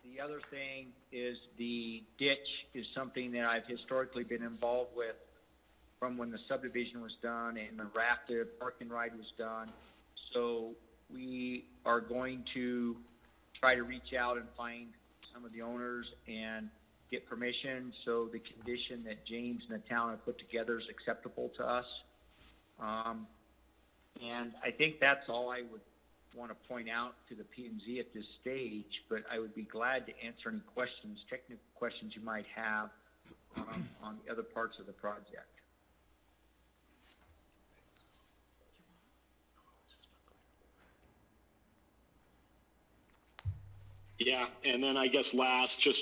The other thing is the ditch is something that I've historically been involved with from when the subdivision was done and the rafted park and ride was done. So we are going to try to reach out and find some of the owners and get permission so the condition that James and the town have put together is acceptable to us. And I think that's all I would want to point out to the P&Z at this stage, but I would be glad to answer any questions, technical questions you might have on the other parts of the project. Yeah, and then I guess last, just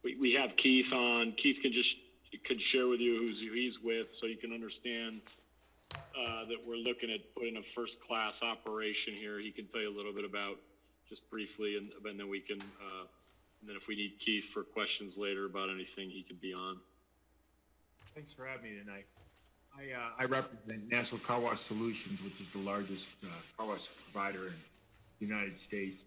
we have Keith on. Keith could share with you who he's with, so you can understand that we're looking at putting a first-class operation here. He can tell you a little bit about just briefly, and then we can And then if we need Keith for questions later about anything, he can be on. Thanks for having me tonight. I represent National Car Wash Solutions, which is the largest car wash provider in the United States.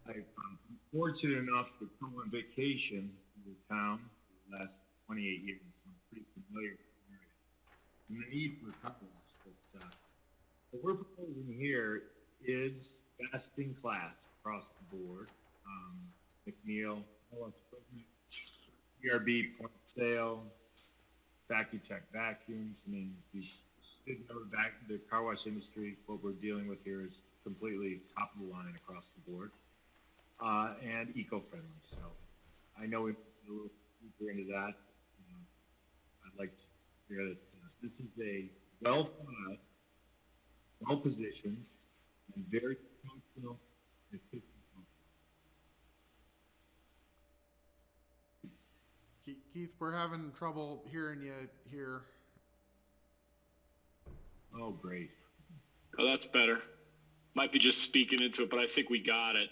I've been fortunate enough to come on vacation to the town for the last 28 years. I'm pretty familiar with the area. And the need for car wash. But what we're proposing here is best in class across the board. McNeil, ERB point of sale, factory check vacuums. I mean, if you didn't know the car wash industry, what we're dealing with here is completely top of the line across the board, and eco-friendly. So I know we're a little deeper into that. I'd like to hear that this is a well-thought, well-positioned, and very functional and efficient. Keith, we're having trouble hearing you here. Oh, great. Oh, that's better. Might be just speaking into it, but I think we got it.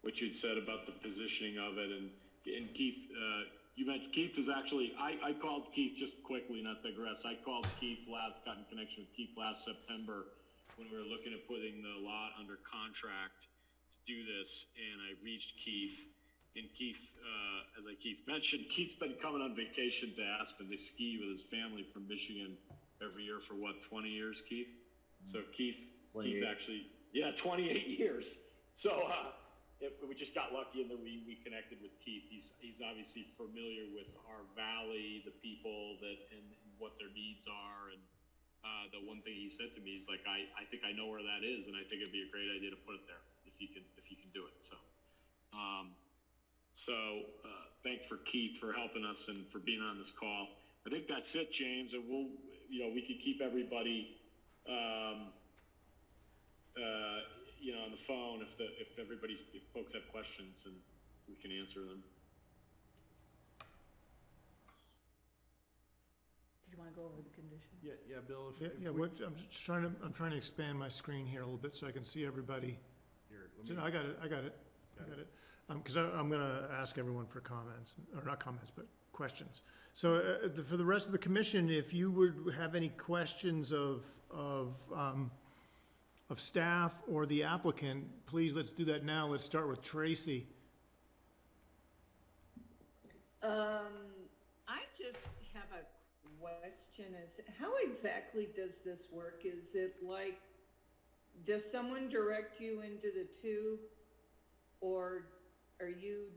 What you said about the positioning of it, and Keith, you mentioned Keith is actually. I called Keith just quickly, not digress. I called Keith got in connection with Keith last September when we were looking at putting the lot under contract to do this, and I reached Keith. And Keith, as Keith mentioned, Keith's been coming on vacation to Aspen to ski with his family from Michigan every year for 20 years, Keith? So Keith actually, 28 years. So we just got lucky, and then we connected with Keith. He's obviously familiar with our valley, the people and what their needs are. And the one thing he said to me is like, I think I know where that is, and I think it'd be a great idea to put it there if you can do it. So thanks for Keith for helping us and for being on this call. I think that's it, James, and we can keep everybody, on the phone if folks have questions, and we can answer them. Did you want to go over the conditions? Yeah, Bill, I'm trying to expand my screen here a little bit so I can see everybody. Here, I got it. Because I'm going to ask everyone for comments, or not comments, but questions. So for the rest of the commission, if you would have any questions of staff or the applicant, please, let's do that now. Let's start with Tracy. I just have a question. How exactly does this work? Is it like, does someone direct you into the tube, or are you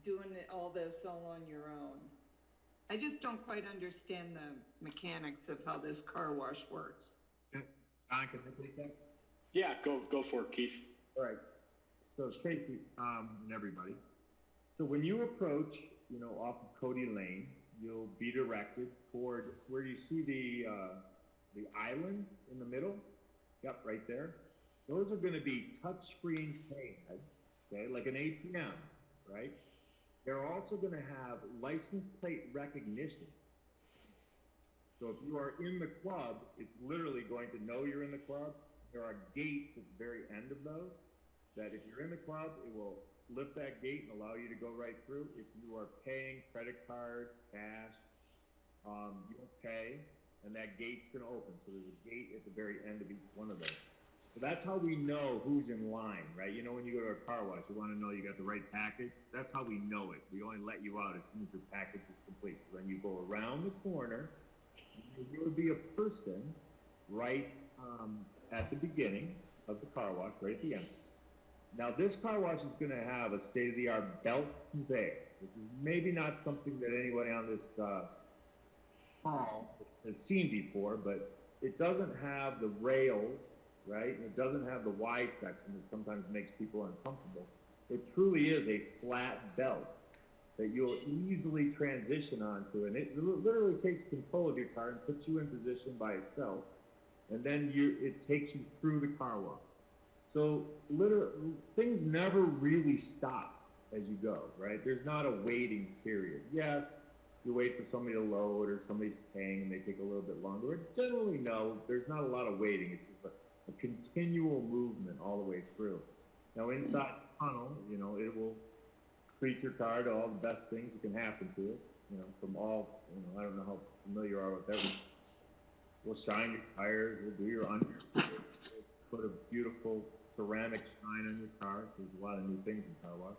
doing all this all on your own? I just don't quite understand the mechanics of how this car wash works. Don, can I take that? Yeah, go for it, Keith. All right. So Tracy, and everybody. So when you approach, off of Cody Lane, you'll be directed toward where you see the island in the middle. Yep, right there. Those are going to be touchscreen pads, okay, like an ATM, right? They're also going to have license plate recognition. So if you are in the club, it's literally going to know you're in the club. There are gates at the very end of those that if you're in the club, it will lift that gate and allow you to go right through. If you are paying credit card, cash, you'll pay, and that gate's going to open. So there's a gate at the very end of each one of those. So that's how we know who's in line, right? When you go to a car wash, you want to know you got the right package. That's how we know it. We only let you out as soon as your package is complete. So then you go around the corner, and there would be a person right at the beginning of the car wash, right at the end. Now, this car wash is going to have a state-of-the-art belt conveyor, which is maybe not something that anybody on this hall has seen before, but it doesn't have the rails, right? And it doesn't have the Y section that sometimes makes people uncomfortable. It truly is a flat belt that you'll easily transition onto, and it literally takes control of your car and puts you in position by itself, and then it takes you through the car wash. So things never really stop as you go, right? There's not a waiting period. Yes, you wait for somebody to load or somebody's paying and they take a little bit longer. But generally, no, there's not a lot of waiting. It's just a continual movement all the way through. Now, inside the tunnel, you know, it will treat your car to all the best things that can happen to it, you know, from all, you know, I don't know how familiar you are with everything. We'll shine your tires, we'll do your under, put a beautiful ceramic shine on your car. There's a lot of new things in car wash.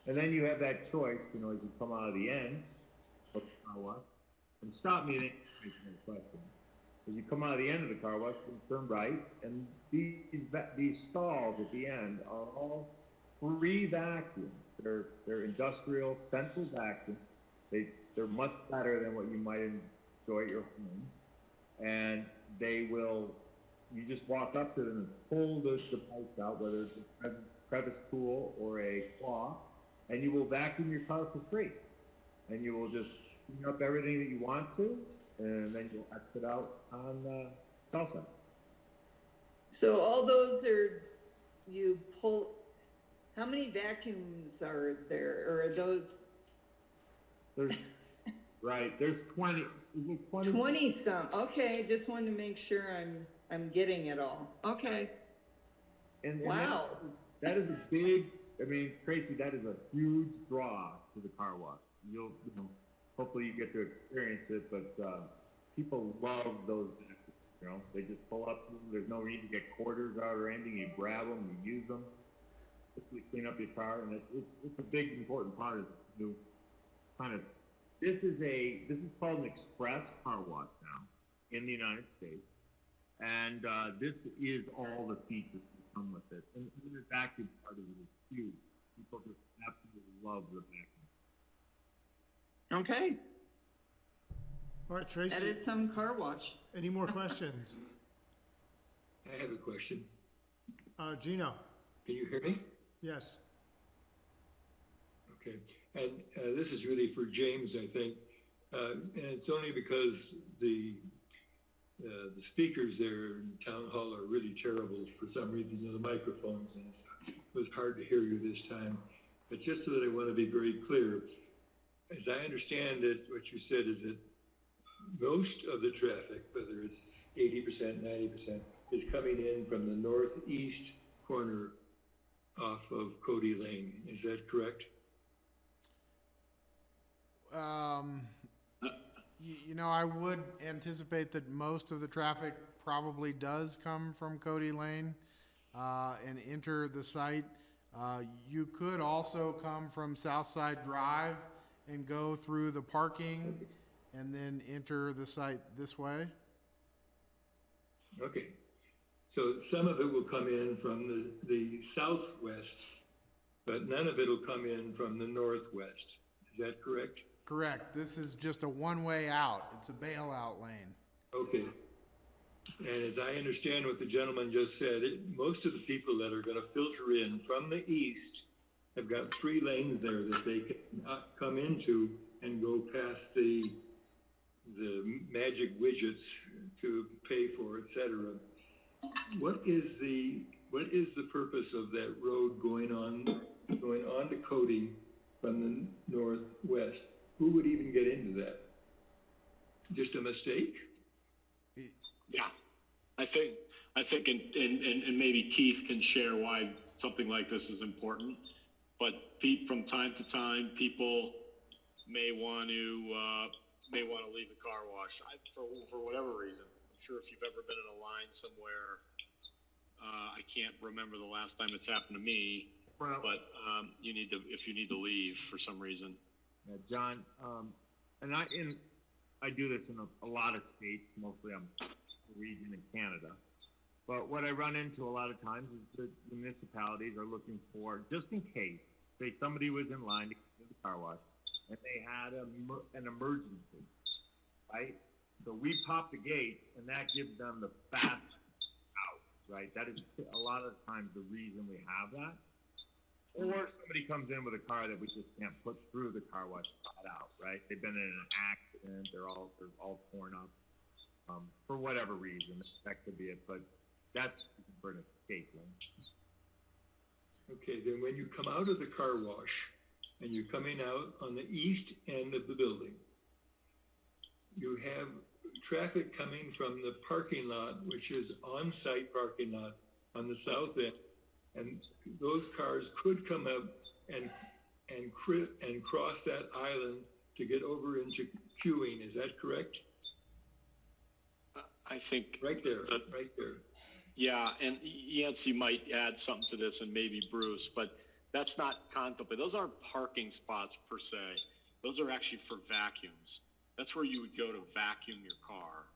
And then you have that choice, you know, as you come out of the end of the car wash, and stop me and answer the question. As you come out of the end of the car wash, you turn right, and these stalls at the end are all free vacuum. They're industrial central vacuum. They're much better than what you might enjoy at your home. And they will, you just walk up to them and pull the device out, whether it's a crevice tool or a claw, and you will vacuum your car for free. And you will just clean up everything that you want to, and then you'll exit out on the south side. So all those are, you pull, how many vacuums are there, or are those? There's, right, there's 20, is it 20? 20 some, okay, just wanted to make sure I'm getting it all, okay. And Wow. that is a big, I mean, Tracy, that is a huge draw to the car wash. You know, hopefully you get to experience it, but people love those, you know, they just pull up, there's no need to get quarters out or anything, you grab them, you use them, quickly clean up your car, and it's a big, important part of the new kind of, this is called an express car wash now in the United States, and this is all the features that come with it, and the vacuum part of it is huge. People just absolutely love the vacuum. Okay, All right, that Tracy, is some car wash. any more questions? I have a question. Gino? Can you hear me? Yes. Okay. And this is really for James, I think. And it's only because the speakers there in town hall are really terrible for some reason, you know, the microphones, and it was hard to hear you this time. But just so that I want to be very clear, as I understand it, what you said is that most of the traffic, whether it's 80%, 90%, is coming in from the northeast corner off of Cody Lane. Is that correct? You know, I would anticipate that most of the traffic probably does come from Cody Lane and enter the site. You could also come from Southside Drive and go through the parking and then enter the site this way. Okay. So some of it will come in from the southwest, but none of it will come in from the northwest. Is that correct? Correct. This is just a one-way out. It's a bailout lane. Okay. And as I understand what the gentleman just said, most of the people that are going to filter in from the east have got 3 lanes there that they can come into and go past the magic widgets to pay for, etc. What is the purpose of that road going on to Cody from the northwest? Who would even get into that? Just a mistake? Yeah, I think, and maybe Keith can share why something like this is important. But from time to time, people may want to leave the car wash for whatever reason. I'm sure if you've ever been in a line somewhere, I can't remember the last time it's happened to me. Well, but if you need to leave for some reason. Yeah, John, and I do this in a lot of states, mostly I'm the region in Canada. But what I run into a lot of times is that the municipalities are looking for, just in case, say somebody was in line to get the car wash and they had an emergency, right? So we pop the gate and that gives them the fast out, right? That is a lot of times the reason we have that. Or somebody comes in with a car that we just can't put through the car wash spot out, right? They've been in an accident, they're all torn up, for whatever reason, that could be it, but that's for an escape lane. Okay, then when you come out of the car wash and you're coming out on the east end of the building, you have traffic coming from the parking lot, which is on-site parking lot on the south end, and those cars could come up and cross that island to get over into queuing, is that correct? I think. Right there, right there. Yeah, and Yancey might add something to this, and maybe Bruce, but that's not contemplated. Those aren't parking spots per se. Those are actually for vacuums. That's where you would go to vacuum your car.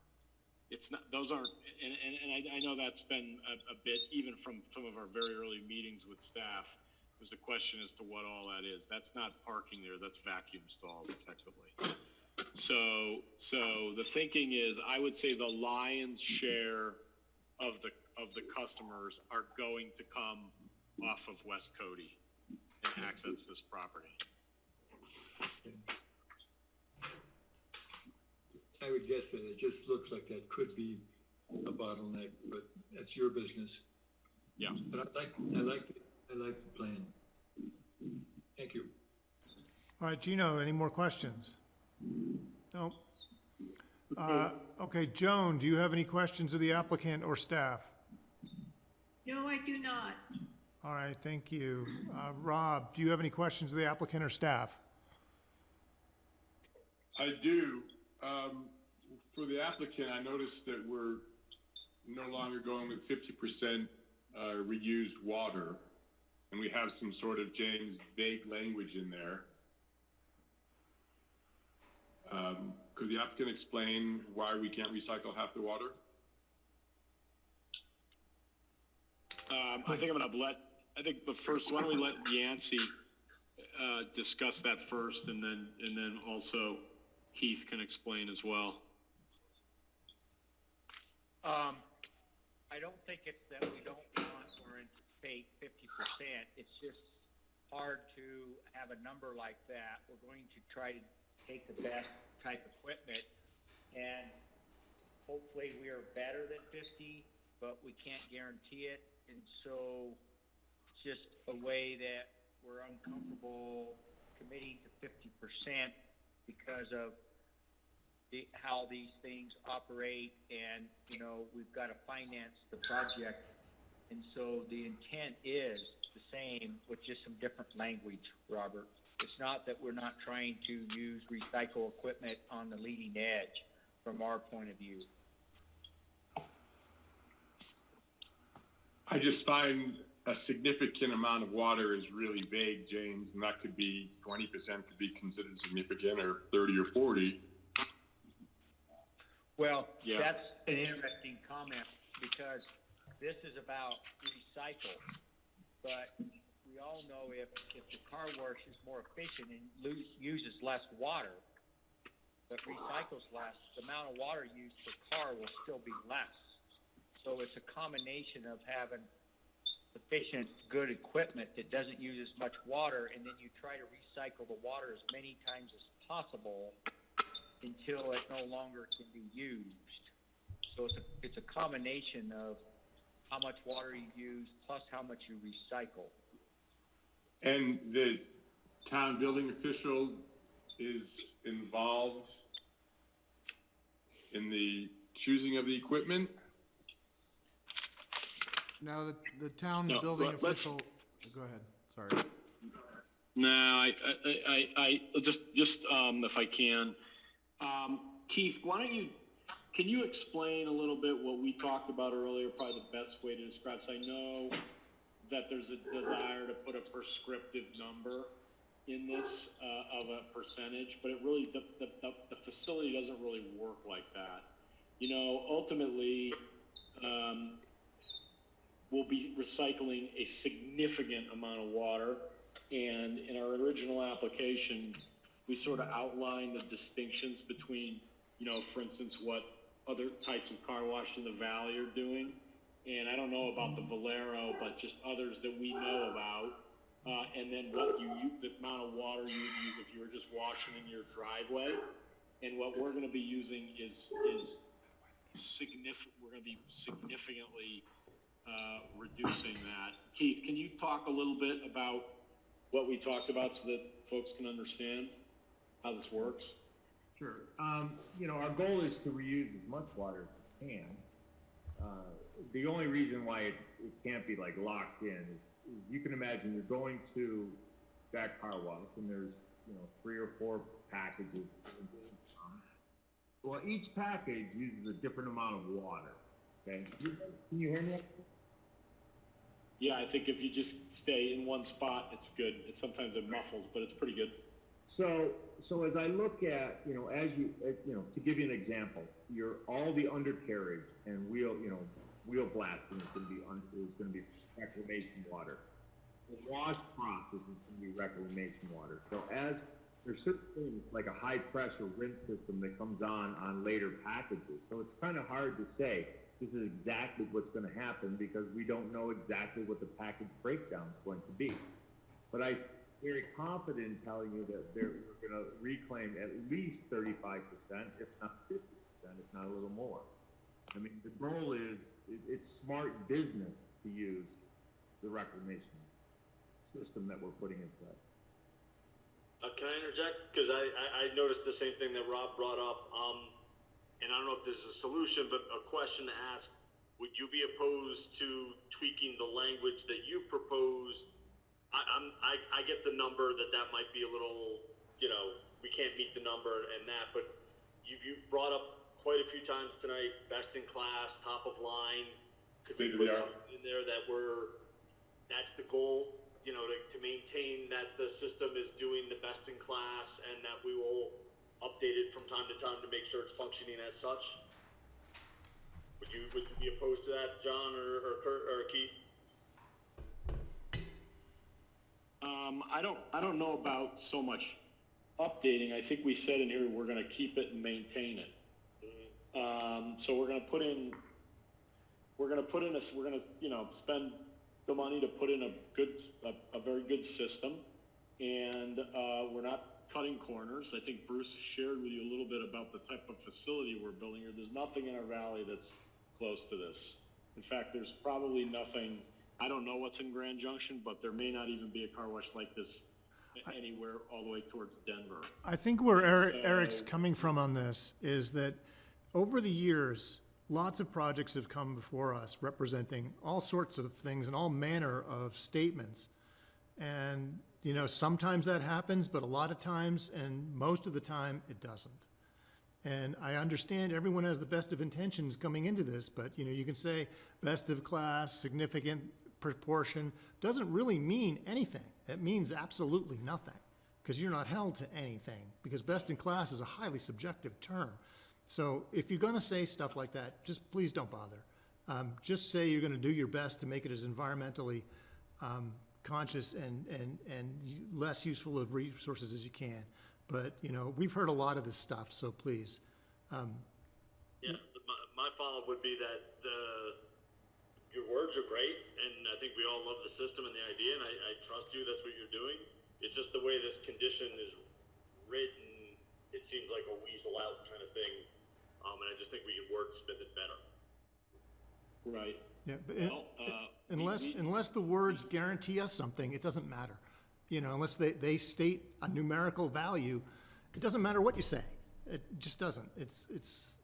It's not, those aren't, and I know that's been a bit, even from some of our very early meetings with staff, there's a question as to what all that is. That's not parking there, that's vacuum stalls effectively. So the thinking is, I would say the lion's share of the customers are going to come off of West Cody and access this property. I would guess that it just looks like that could be a bottleneck, but that's your business. Yeah. But I like the plan. Thank you. All right, Gino, any more questions? No? Okay, Joan, do you have any questions of the applicant or staff? No, I do not. All right, thank you. Rob, do you have any questions of the applicant or staff? I do. For the applicant, I noticed that we're no longer going with 50% reused water, and we have some sort of James vague language in there. Could the applicant explain why we can't recycle half the water? I think I'm gonna why don't we let Yancey discuss that first, and then also Keith can explain as well. I don't think it's that we don't want or anticipate 50%. It's just hard to have a number like that. We're going to try to take the best type equipment, and hopefully we are better than 50, but we can't guarantee it. And so it's just a way that we're uncomfortable committing to 50% because of how these things operate, and we've got to finance the project, and so the intent is the same with just some different language, Robert. It's not that we're not trying to use recycle equipment on the leading edge from our point of view. I just find a significant amount of water is really vague, James, and that could be 20% could be considered significant, or 30 or 40. Well, yeah. That's an interesting comment, because this is about recycle, but we all know if the car wash is more efficient and uses less water, but recycles less, the amount of water used per car will still be less. So it's a combination of having efficient, good equipment that doesn't use as much water, and then you try to recycle the water as many times as possible until it no longer can be used. So it's a combination of how much water you use plus how much you recycle. And the town building official is involved in the choosing of the equipment? No, the town No, building let's- official, go ahead, sorry. No, I just if I can, Keith, can you explain a little bit what we talked about earlier? Probably the best way to describe this. I know that there's a desire to put a prescriptive number in this of a percentage, but it really the facility doesn't really work like that. Ultimately, we'll be recycling a significant amount of water, and in our original application, we sort of outlined the distinctions between, for instance, what other types of car wash in the valley are doing. And I don't know about the Valero, but just others that we know about. And then the amount of water you would use if you were just washing in your driveway. And what we're going to be using is significant. We're going to be significantly reducing that. Keith, can you talk a little bit about what we talked about so that folks can understand how this works? Sure. Our goal is to reuse as much water as we can. The only reason why it can't be locked in is you can imagine, you're going to that car wash, and there's, 3 or 4 packages. Well, each package uses a different amount of water, okay? Can you hear me? Yeah, I think if you just stay in one spot, it's good. Sometimes it muffles, but it's pretty good. So as I look at, to give you an example, all the undercarriage and wheel blasting is going to be reclamation water. The wash process is going to be reclamation water. So as there's certain things like a high pressure rinse system that comes on later packages. So it's kind of hard to say this is exactly what's going to happen because we don't know exactly what the package breakdown is going to be. But I'm very confident in telling you that we're going to reclaim at least 35%, if not 50%, if not a little more. I mean, the goal is, it's smart business to use the reclamation system that we're putting in place. Can I interject? Because I noticed the same thing that Rob brought up. And I don't know if this is a solution, but a question to ask, would you be opposed to tweaking the language that you proposed? I get the number that might be a little, we can't meet the number and that, but you brought up quite a few times tonight, best in class, top of line. Could we put something in there that's the goal, to maintain that the system is doing the best in class and that we will update it from time to time to make sure it's functioning as such? Would you be opposed to that, John or Kurt or Keith? I don't know about so much updating. I think we said in here we're going to keep it and maintain it. So we're going to spend the money to put in a very good system, and we're not cutting corners. I think Bruce shared with you a little bit about the type of facility we're building here. There's nothing in our valley that's close to this. In fact, there's probably nothing. I don't know what's in Grand Junction, but there may not even be a car wash like this anywhere all the way towards Denver. I think where Eric's coming from on this is that over the years, lots of projects have come before us representing all sorts of things and all manner of statements. And, sometimes that happens, but a lot of times and most of the time it doesn't. And I understand everyone has the best of intentions coming into this, but, you can say best of class, significant proportion, doesn't really mean anything. It means absolutely nothing because you're not held to anything because best in class is a highly subjective term. So if you're going to say stuff like that, just please don't bother. Just say you're going to do your best to make it as environmentally conscious and less useful of resources as you can. But, we've heard a lot of this stuff, so please. My follow-up would be that your words are great, and I think we all love the system and the idea, and I trust you, that's what you're doing. It's just the way this condition is written, it seems like a weasel out kind of thing. And I just think we can wordsmith it better. Right. Yeah, but unless the words guarantee us something, it doesn't matter. Unless they state a numerical value, it doesn't matter what you say. It just doesn't. It's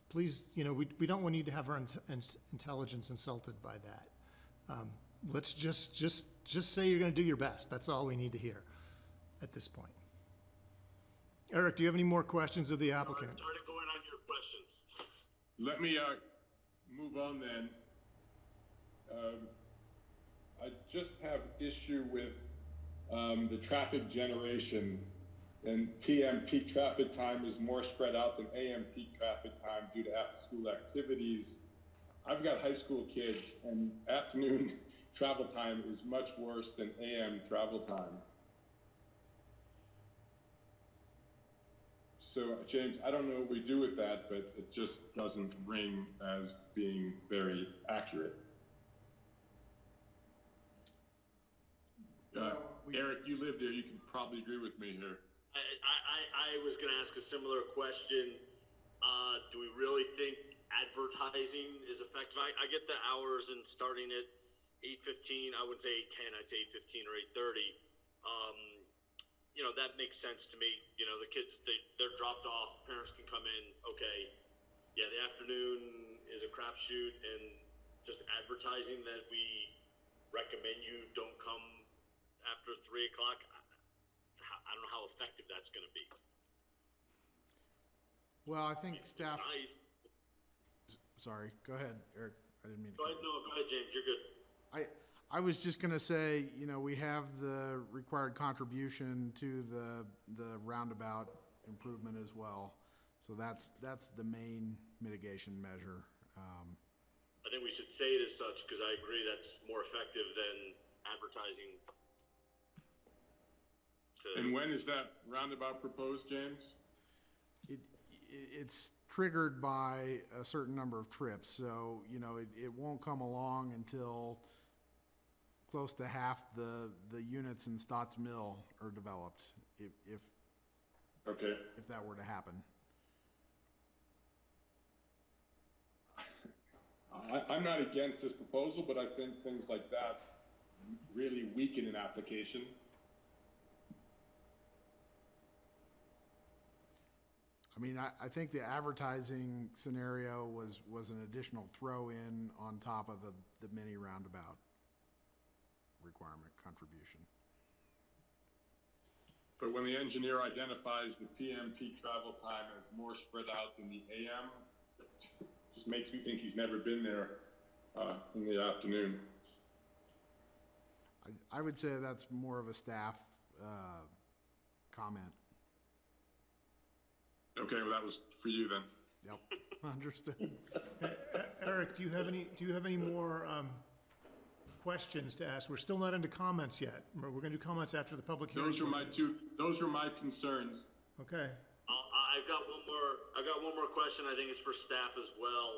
please, we don't want you to have our intelligence insulted by that. Let's just say you're going to do your best. That's all we need to hear at this point. Eric, do you have any more questions of the applicant? Sorry to go in on your questions. Let me move on then. I just have issue with the traffic generation, and PM peak traffic time is more spread out than AM peak traffic time due to after-school activities. I've got high school kids, and afternoon travel time is much worse than AM travel time. So, James, I don't know what we do with that, but it just doesn't ring as being very accurate. Eric, you live there. You can probably agree with me here. I was going to ask a similar question. Do we really think advertising is effective? I get the hours and starting at 8:15. I wouldn't say 8:10. I'd say 8:15 or 8:30. That makes sense to me. The kids, they're dropped off. Parents can come in. Okay. Yeah, the afternoon is a crapshoot, and just advertising that we recommend you don't come after 3 o'clock. I don't know how effective that's gonna be. Well, I think staff, Nice. sorry, go ahead, Eric, I didn't mean to. Go ahead, no, go ahead, James, you're good. I was just gonna say, you know, we have the required contribution to the roundabout improvement as well. So that's the main mitigation measure. I think we should say it as such, because I agree that's more effective than advertising. And when is that roundabout proposed, James? It's triggered by a certain number of trips, so, you know, it won't come along until close to half the units in Stotts Mill are developed, if Okay. that were to happen. I'm not against this proposal, but I think things like that really weaken an application. I mean, I think the advertising scenario was an additional throw-in on top of the mini roundabout requirement contribution. But when the engineer identifies the PM peak travel time as more spread out than the AM, it just makes me think he's never been there in the afternoon. I would say that's more of a staff comment. Okay, well, that was for you then. Yep, understood. Eric, do you have any more questions to ask? We're still not into comments yet. We're gonna do comments after the public hearing. Those are my concerns. Okay. I've got one more question. I think it's for staff as well.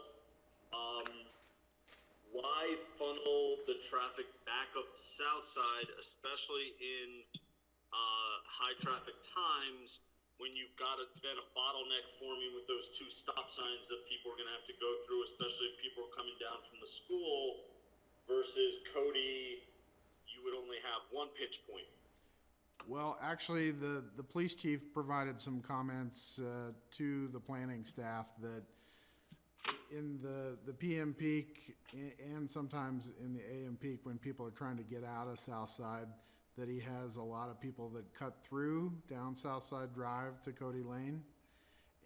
Why funnel the traffic back up South Side, especially in high traffic times, when you've got then a bottleneck forming with those two stop signs that people are going to have to go through, especially if people are coming down from the school, versus Cody, you would only have one pitch point. Well, actually, the police chief provided some comments to the planning staff that in the PM peak and sometimes in the AM peak, when people are trying to get out of South Side, that he has a lot of people that cut through down South Side Drive to Cody Lane.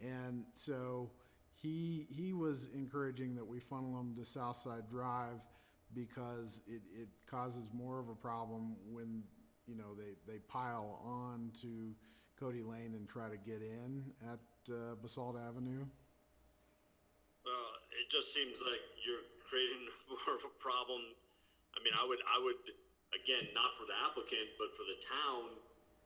And so he was encouraging that we funnel them to South Side Drive because it causes more of a problem when, you know, they pile on to Cody Lane and try to get in at Basalt Avenue. Well, it just seems like you're creating more of a problem. I mean, I would, again, not for the applicant, but for the town,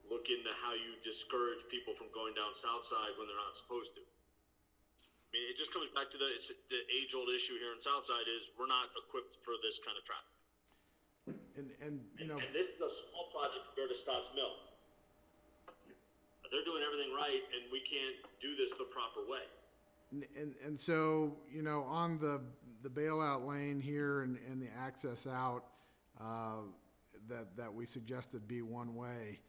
look into how you discourage people from going down South Side when they're not supposed to. I mean, it just comes back to the age-old issue here in South Side is we're not equipped for this kind of traffic. And you know, And this is a small project compared to Stotts Mill. They're doing everything right, and we can't do this the proper way. and so, you know, on the bailout lane here and the access out, that we suggested be one way.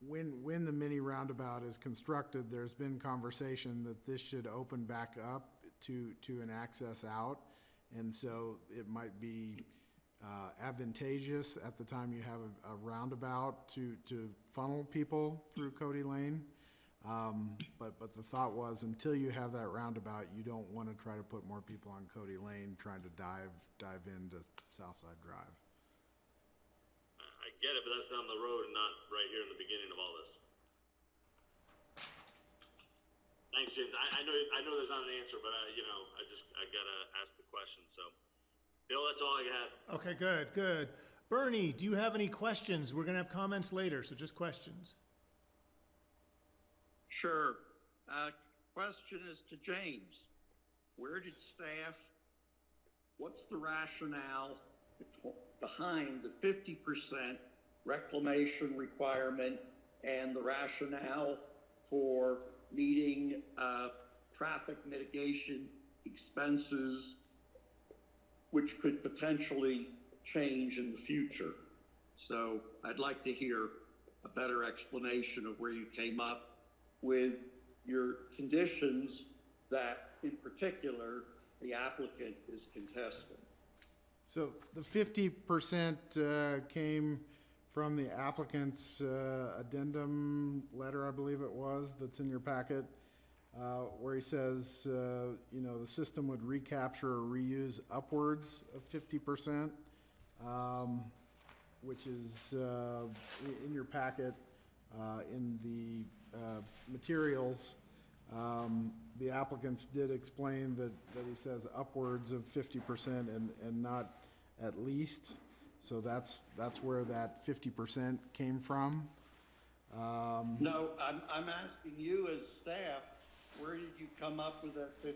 When the mini roundabout is constructed, there's been conversation that this should open back up to an access out. And so it might be advantageous at the time you have a roundabout to funnel people through Cody Lane. But the thought was, until you have that roundabout, you don't want to try to put more people on Cody Lane trying to dive into Southside Drive. I get it, but that's down the road and not right here in the beginning of all this. Thanks, James. I know there's not an answer, but I gotta ask the question. So, Bill, that's all I had. Okay, good. Bernie, do you have any questions? We're gonna have comments later, so just questions. Sure. Question is to James. Where did staff, what's the rationale behind the 50% reclamation requirement and the rationale for needing traffic mitigation expenses, which could potentially change in the future? So I'd like to hear a better explanation of where you came up with your conditions that, in particular, the applicant is contesting. So the 50% came from the applicant's addendum letter, I believe it was, that's in your packet, where he says, you know, the system would recapture or reuse upwards of 50%, which is in your packet in the materials. The applicants did explain that he says upwards of 50% and not at least. So that's where that 50% came from. No, I'm asking you as staff, where did you come up with that 50%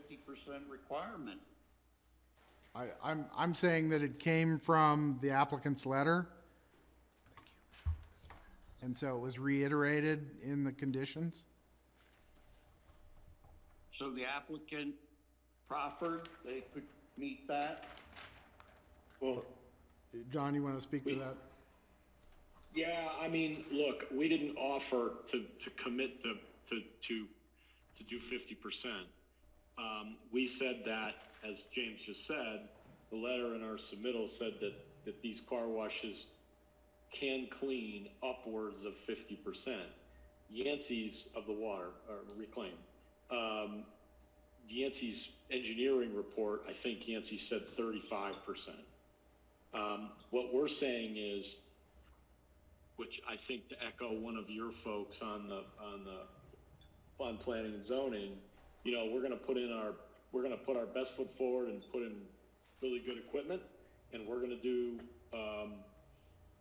requirement? I'm saying that it came from the applicant's letter. And so it was reiterated in the conditions. So the applicant proffered they could meet that? Well, John, you want to speak to that? yeah, I mean, look, we didn't offer to commit to do 50%. We said that, as James just said, the letter in our submittal said that these car washes can clean upwards of 50%. Yancey's of the water, or reclaim. Yancey's engineering report, I think Yancey said 35%. What we're saying is, which I think to echo one of your folks on planning and zoning, you know, we're gonna put our best foot forward and put in really good equipment, and we're gonna do,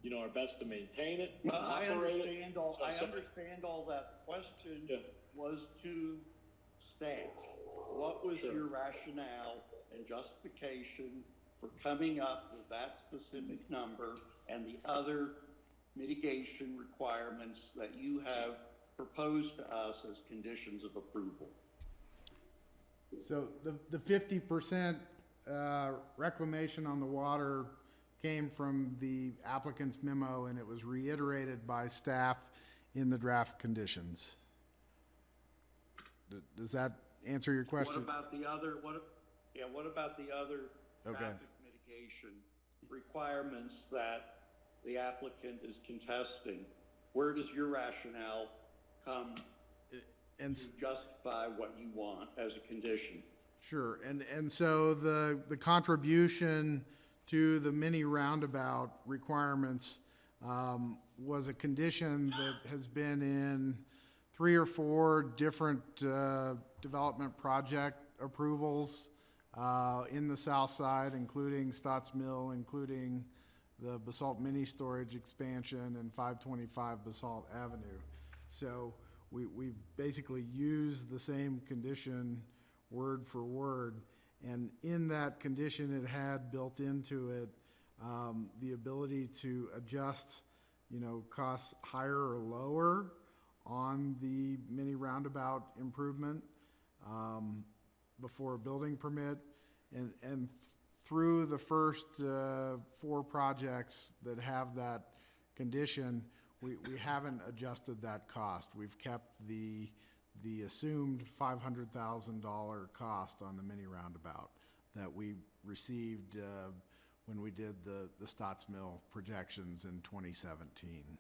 you know, our best to maintain it, Well, I operate it. understand all that. Question Yeah. was to staff. What was your rationale and justification for coming up with that specific number and the other mitigation requirements that you have proposed to us as conditions of approval? So the 50% reclamation on the water came from the applicant's memo, and it was reiterated by staff in the draft conditions. Does that answer your question? What about the other Okay. traffic mitigation requirements that the applicant is contesting? Where does your rationale come And to justify what you want as a condition? sure, and so the contribution to the mini roundabout requirements was a condition that has been in 3 or 4 different development project approvals in the south side, including Stotts Mill, including the Basalt Mini Storage expansion and 525 Basalt Avenue. So we've basically used the same condition word for word, and in that condition it had built into it the ability to adjust, you know, costs higher or lower on the mini roundabout improvement before a building permit, and through the first 4 projects that have that condition, we haven't adjusted that cost. We've kept the assumed $500,000 cost on the mini roundabout that we received when we did the Stotts Mill projections in 2017.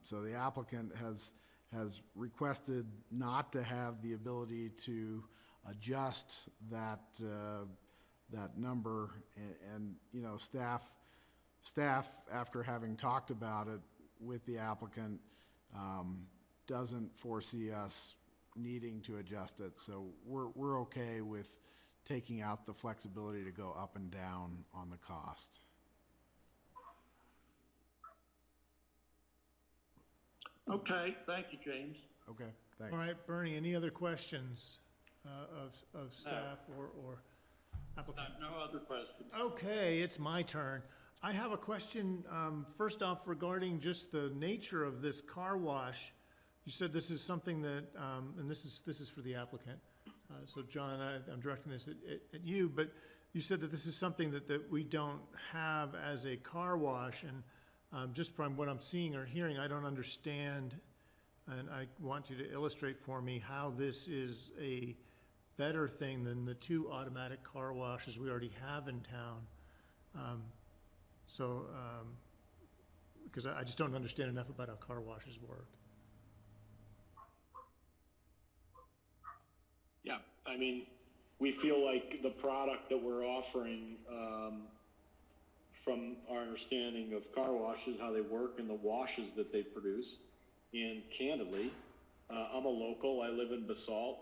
So the applicant has requested not to have the ability to adjust that number, and you know, staff after having talked about it with the applicant doesn't foresee us needing to adjust it. So we're okay with taking out the flexibility to go up and down on the cost. Okay, thank you, James. Okay, thanks. All right, Bernie, any other questions of staff or applicant? No other questions. Okay, it's my turn. I have a question, first off, regarding just the nature of this car wash. You said this is something that, and this is for the applicant. So John, I'm directing this at you, but you said that this is something that we don't have as a car wash, and just from what I'm seeing or hearing, I don't understand, and I want you to illustrate for me how this is a better thing than the 2 automatic car washes we already have in town. Because I just don't understand enough about how car washes work. Yeah, I mean, we feel like the product that we're offering, from our understanding of car washes, how they work, and the washes that they produce, and candidly, I'm a local, I live in Basalt.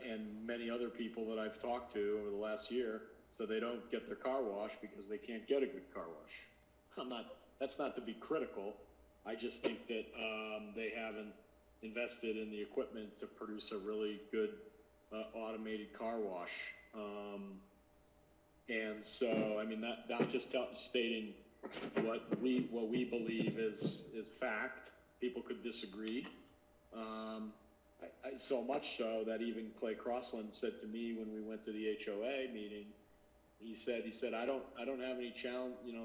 And many other people that I've talked to over the last year, so they don't get their car washed because they can't get a good car wash. That's not to be critical. I just think that, they haven't invested in the equipment to produce a really good, automated car wash. And so, I mean, that's just stating what we believe is fact. People could disagree. So much so that even Clay Crossland said to me when we went to the HOA meeting, he said, I don't have any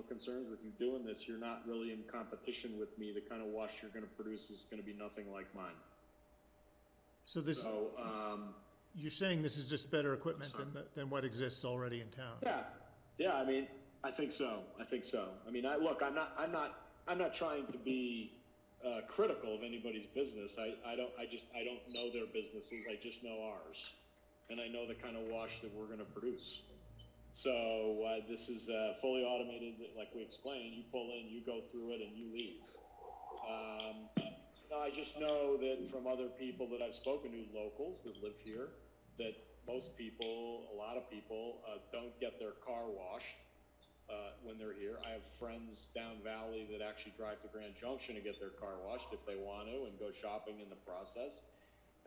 concerns with you doing this. You're not really in competition with me. The kind of wash you're going to produce is going to be nothing like mine. So you're saying this is just better equipment than what exists already in town? Yeah. I mean, I think so. I mean, I'm not trying to be critical of anybody's business. I don't know their businesses. I just know ours, and I know the kind of wash that we're going to produce. So this is fully automated, like we explained. You pull in, you go through it, and you leave. I just know that from other people that I've spoken to, locals that live here, that most people, a lot of people, don't get their car washed when they're here. I have friends down valley that actually drive to Grand Junction to get their car washed if they want to and go shopping in the process.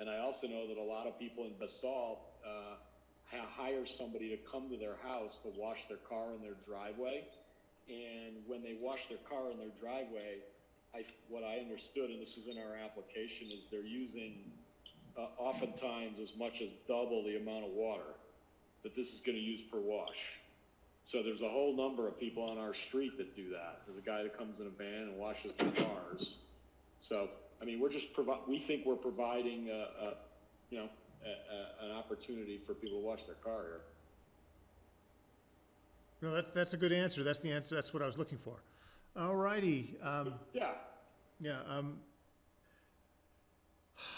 And I also know that a lot of people in Basalt hire somebody to come to their house to wash their car in their driveway. And when they wash their car in their driveway, what I understood, and this is in our application, is they're using oftentimes as much as double the amount of water that this is going to use per wash. So there's a whole number of people on our street that do that. There's a guy that comes in a van and washes their cars. So, I mean, we think we're providing an opportunity for people to wash their car here. No, that's a good answer. That's the answer. That's what I was looking for. All righty. Yeah.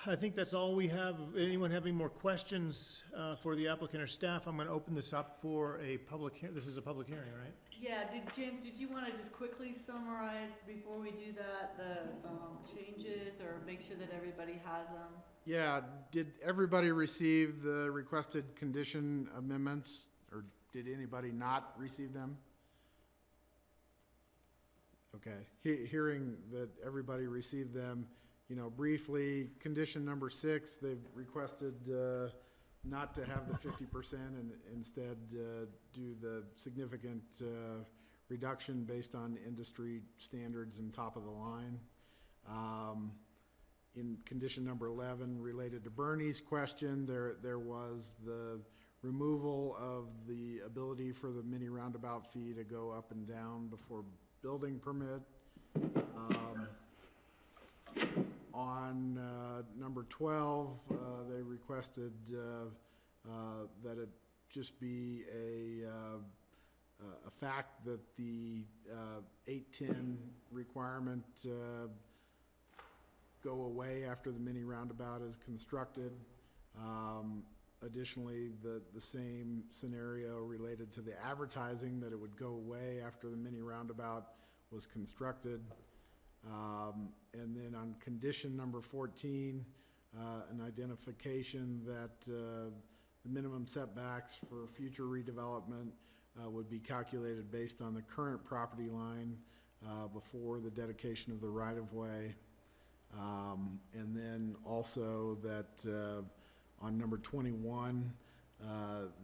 I think that's all we have. Anyone have any more questions for the applicant or staff? I'm going to open this up for a public hearing. This is a public hearing, right? Yeah, James, did you want to just quickly summarize before we do that, the changes, or make sure that everybody has them? Yeah, did everybody receive the requested condition amendments, or did anybody not receive them? Okay, hearing that everybody received them, briefly, condition number 6, they've requested not to have the 50% and instead do the significant reduction based on industry standards and top of the line. In condition number 11, related to Bernie's question, there was the removal of the ability for the mini roundabout fee to go up and down before building permit. On number 12, they requested that it just be a fact that the 810 requirement go away after the mini roundabout is constructed. Additionally, the same scenario related to the advertising, that it would go away after the mini roundabout was constructed. And then on condition number 14, an identification that the minimum setbacks for future redevelopment would be calculated based on the current property line before the dedication of the right-of-way. And then also that on number 21,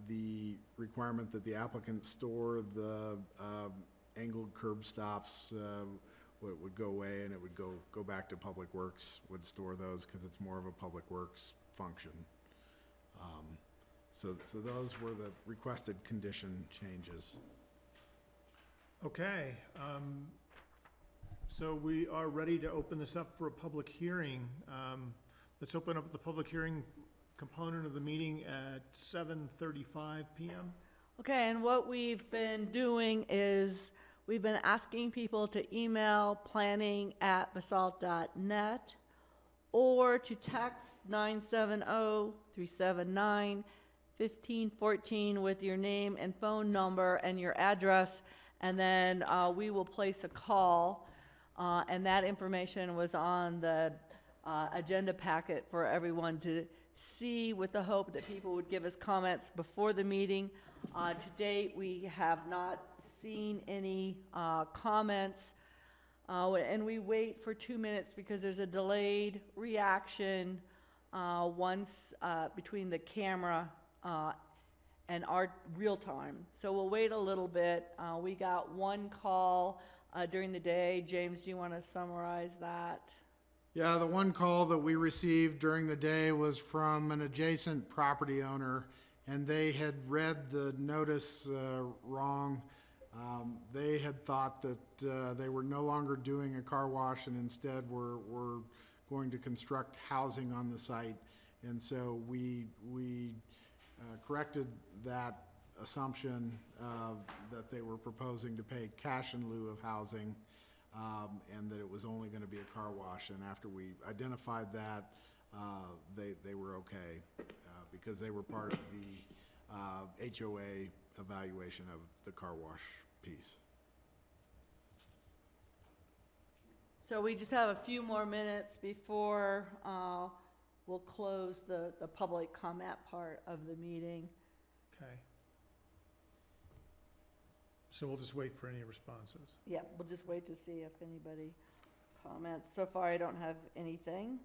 the requirement that the applicant store the angled curb stops would go away, and it would go back to Public Works, would store those because it's more of a Public Works function. So those were the requested condition changes. Okay. So we are ready to open this up for a public hearing. Let's open up the public hearing component of the meeting at 7:35 p.m. Okay, and what we've been doing is, we've been asking people to email planning@basalt.net or to text 970-379-1514 with your name and phone number and your address, and then we will place a call. And that information was on the agenda packet for everyone to see, with the hope that people would give us comments before the meeting. To date, we have not seen any comments, and we wait for 2 minutes because there's a delayed reaction once between the camera and our real time. So we'll wait a little bit. We got one call during the day. James, do you want to summarize that? Yeah, the one call that we received during the day was from an adjacent property owner, and they had read the notice wrong. They had thought that they were no longer doing a car wash and instead were going to construct housing on the site. And so we corrected that assumption that they were proposing to pay cash in lieu of housing, and that it was only going to be a car wash. And after we identified that, they were okay because they were part of the HOA evaluation of the car wash piece. So we just have a few more minutes before we'll close the public comment part of the meeting. Okay. So we'll just wait for any responses. Yeah, we'll just wait to see if anybody comments. So far, I don't have anything.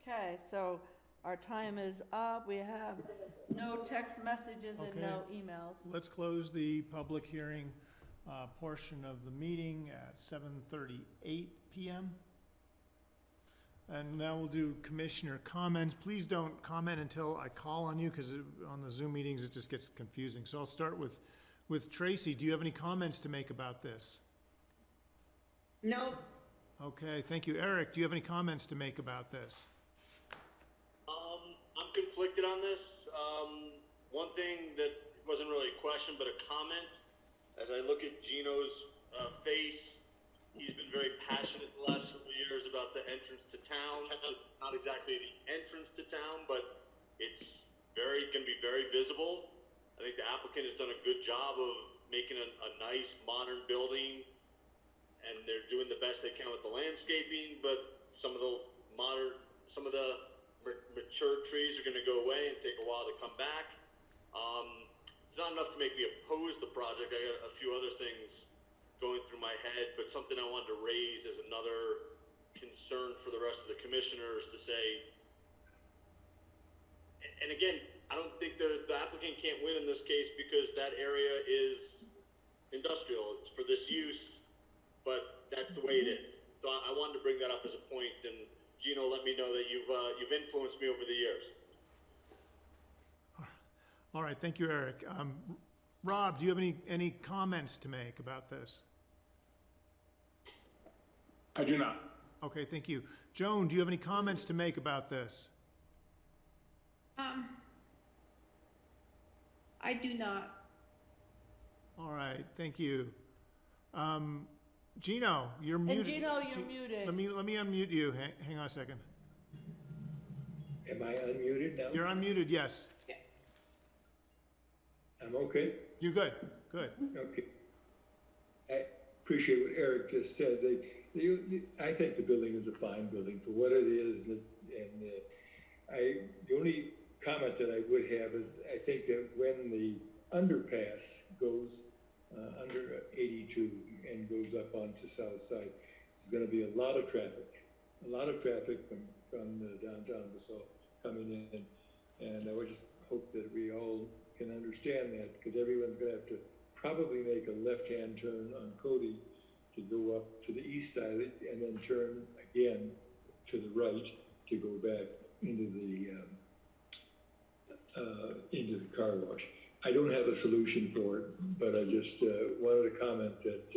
Okay, so our time is up. We have no text messages and no emails. Let's close the public hearing portion of the meeting at 7:38 p.m. And now we'll do commissioner comments. Please don't comment until I call on you, because on the Zoom meetings, it just gets confusing. So I'll start with Tracy. Do you have any comments to make about this? No. Okay, thank you. Eric, do you have any comments to make about this? I'm conflicted on this. One thing that wasn't really a question, but a comment. As I look at Gino's face, he's been very passionate the last several years about the entrance to town. Not exactly the entrance to town, but it's going to be very visible. I think the applicant has done a good job of making a nice modern building, and they're doing the best they can with the landscaping, but some of the mature trees are going to go away and take a while to come back. It's not enough to make me oppose the project. I got a few other things going through my head, but something I wanted to raise as another concern for the rest of the commissioners to say. And again, I don't think the applicant can't win in this case because that area is industrial. It's for this use, but that's the way it is. So I wanted to bring that up as a point, and Gino, let me know that you've influenced me over the years. All right, thank you, Eric. Rob, do you have any comments to make about this? I do not. Okay, thank you. Joan, do you have any comments to make about this? I do not. All right, thank you. Gino, you're muted. Gino, you're muted. Let me unmute you. Hang on a second. Am I unmuted now? You're unmuted, yes. I'm okay? You're good, good. Okay. I appreciate what Eric just said. I think the building is a fine building for what it is, and the only comment that I would have is I think that when the underpass goes under 82 and and goes up onto South Side. There's gonna be a lot of traffic from the downtown Basalt coming in. And I would just hope that we all can understand that, because everyone's gonna have to probably make a left-hand turn on Cody to go up to the east side and then turn again to the right to go back into the car wash. I don't have a solution for it, but I just wanted to comment that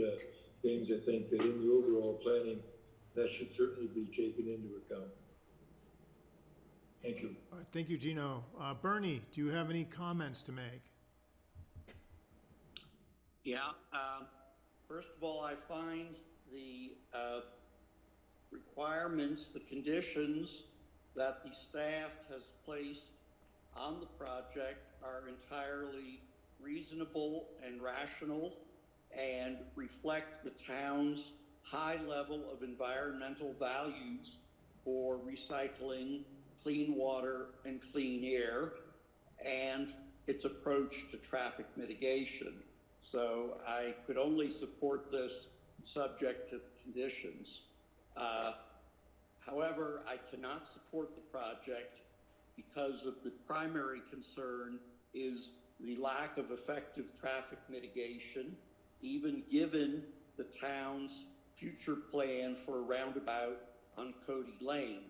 James, I think that in the overall planning, that should certainly be taken into account. Thank you. All right, thank you, Gino. Bernie, do you have any comments to make? Yeah, first of all, I find the requirements, the conditions that the staff has placed on the project are entirely reasonable and rational and reflect the town's high level of environmental values for recycling, clean water, and clean air, and its approach to traffic mitigation. So I could only support this subject to conditions. However, I cannot support the project because of the primary concern is the lack of effective traffic mitigation, even given the town's future plan for a roundabout on Cody Lane.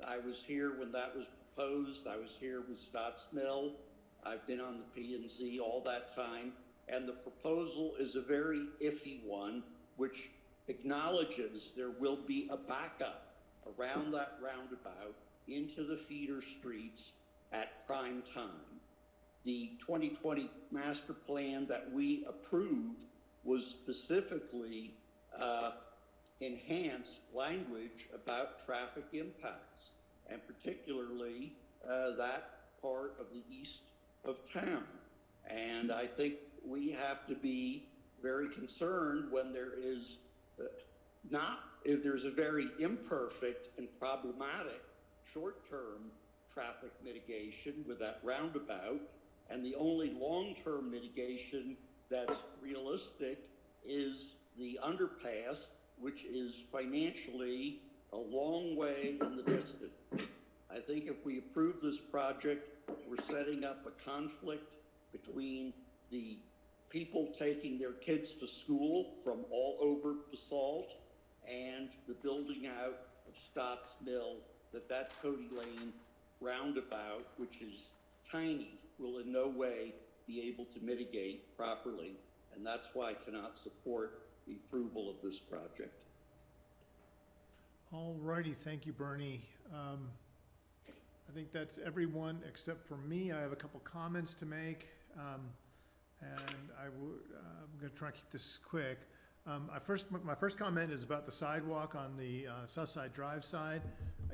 I was here when that was proposed. I was here with Stotts Mill. I've been on the P&Z all that time. And the proposal is a very iffy one, which acknowledges there will be a backup around that roundabout into the feeder streets at prime time. The 2020 master plan that we approved was specifically enhanced language about traffic impacts, and particularly that part of the east of town. And I think we have to be very concerned when there is if there's a very imperfect and problematic short-term traffic mitigation with that roundabout, and the only long-term mitigation that's realistic is the underpass, which is financially a long way in the distance. I think if we approve this project, we're setting up a conflict between the people taking their kids to school from all over Basalt and the building out of Stotts Mill, that Cody Lane roundabout, which is tiny, will in no way be able to mitigate properly. And that's why I cannot support the approval of this project. All righty, thank you, Bernie. I think that's everyone except for me. I have a couple comments to make, and I'm going to try and keep this quick. My first comment is about the sidewalk on the Southside Drive side.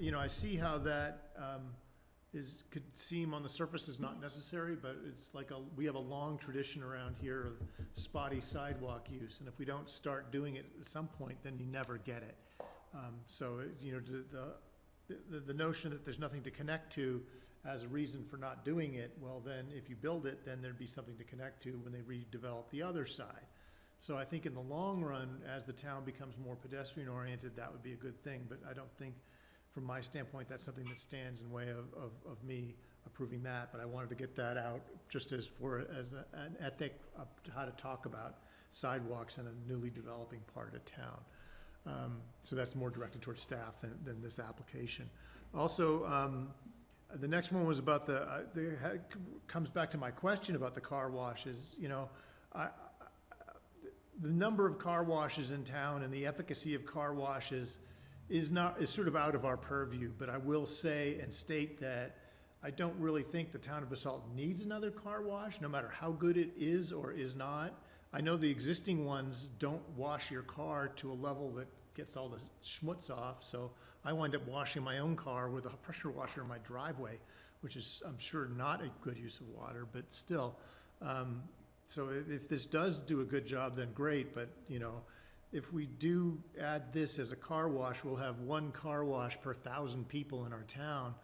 You know, I see how that could seem on the surface is not necessary, but it's like we have a long tradition around here of spotty sidewalk use, and if we don't start doing it at some point, then you never get it. So you know, the notion that there's nothing to connect to as a reason for not doing it, well then if you build it, then there'd be something to connect to when they redevelop the other side. So I think in the long run, as the town becomes more pedestrian oriented, that would be a good thing, but I don't think from my standpoint that's something that stands in way of me approving that, but I wanted to get that out just as an ethic of how to talk about sidewalks in a newly developing part of town. So that's more directed towards staff than this application. Also, the next one was about comes back to my question about the car washes. You know, the number of car washes in town and the efficacy of car washes is sort of out of our purview, but I will say and state that I don't really think the town of Basalt needs another car wash, no matter how good it is or is not. I know the existing ones don't wash your car to a level that gets all the schmutz off, so I wind up washing my own car with a pressure washer in my driveway, which is, I'm sure, not a good use of water, but still. So if this does do a good job, then great, but, you know, if we do add this as a car wash, we'll have one car wash per 1,000 people in our town.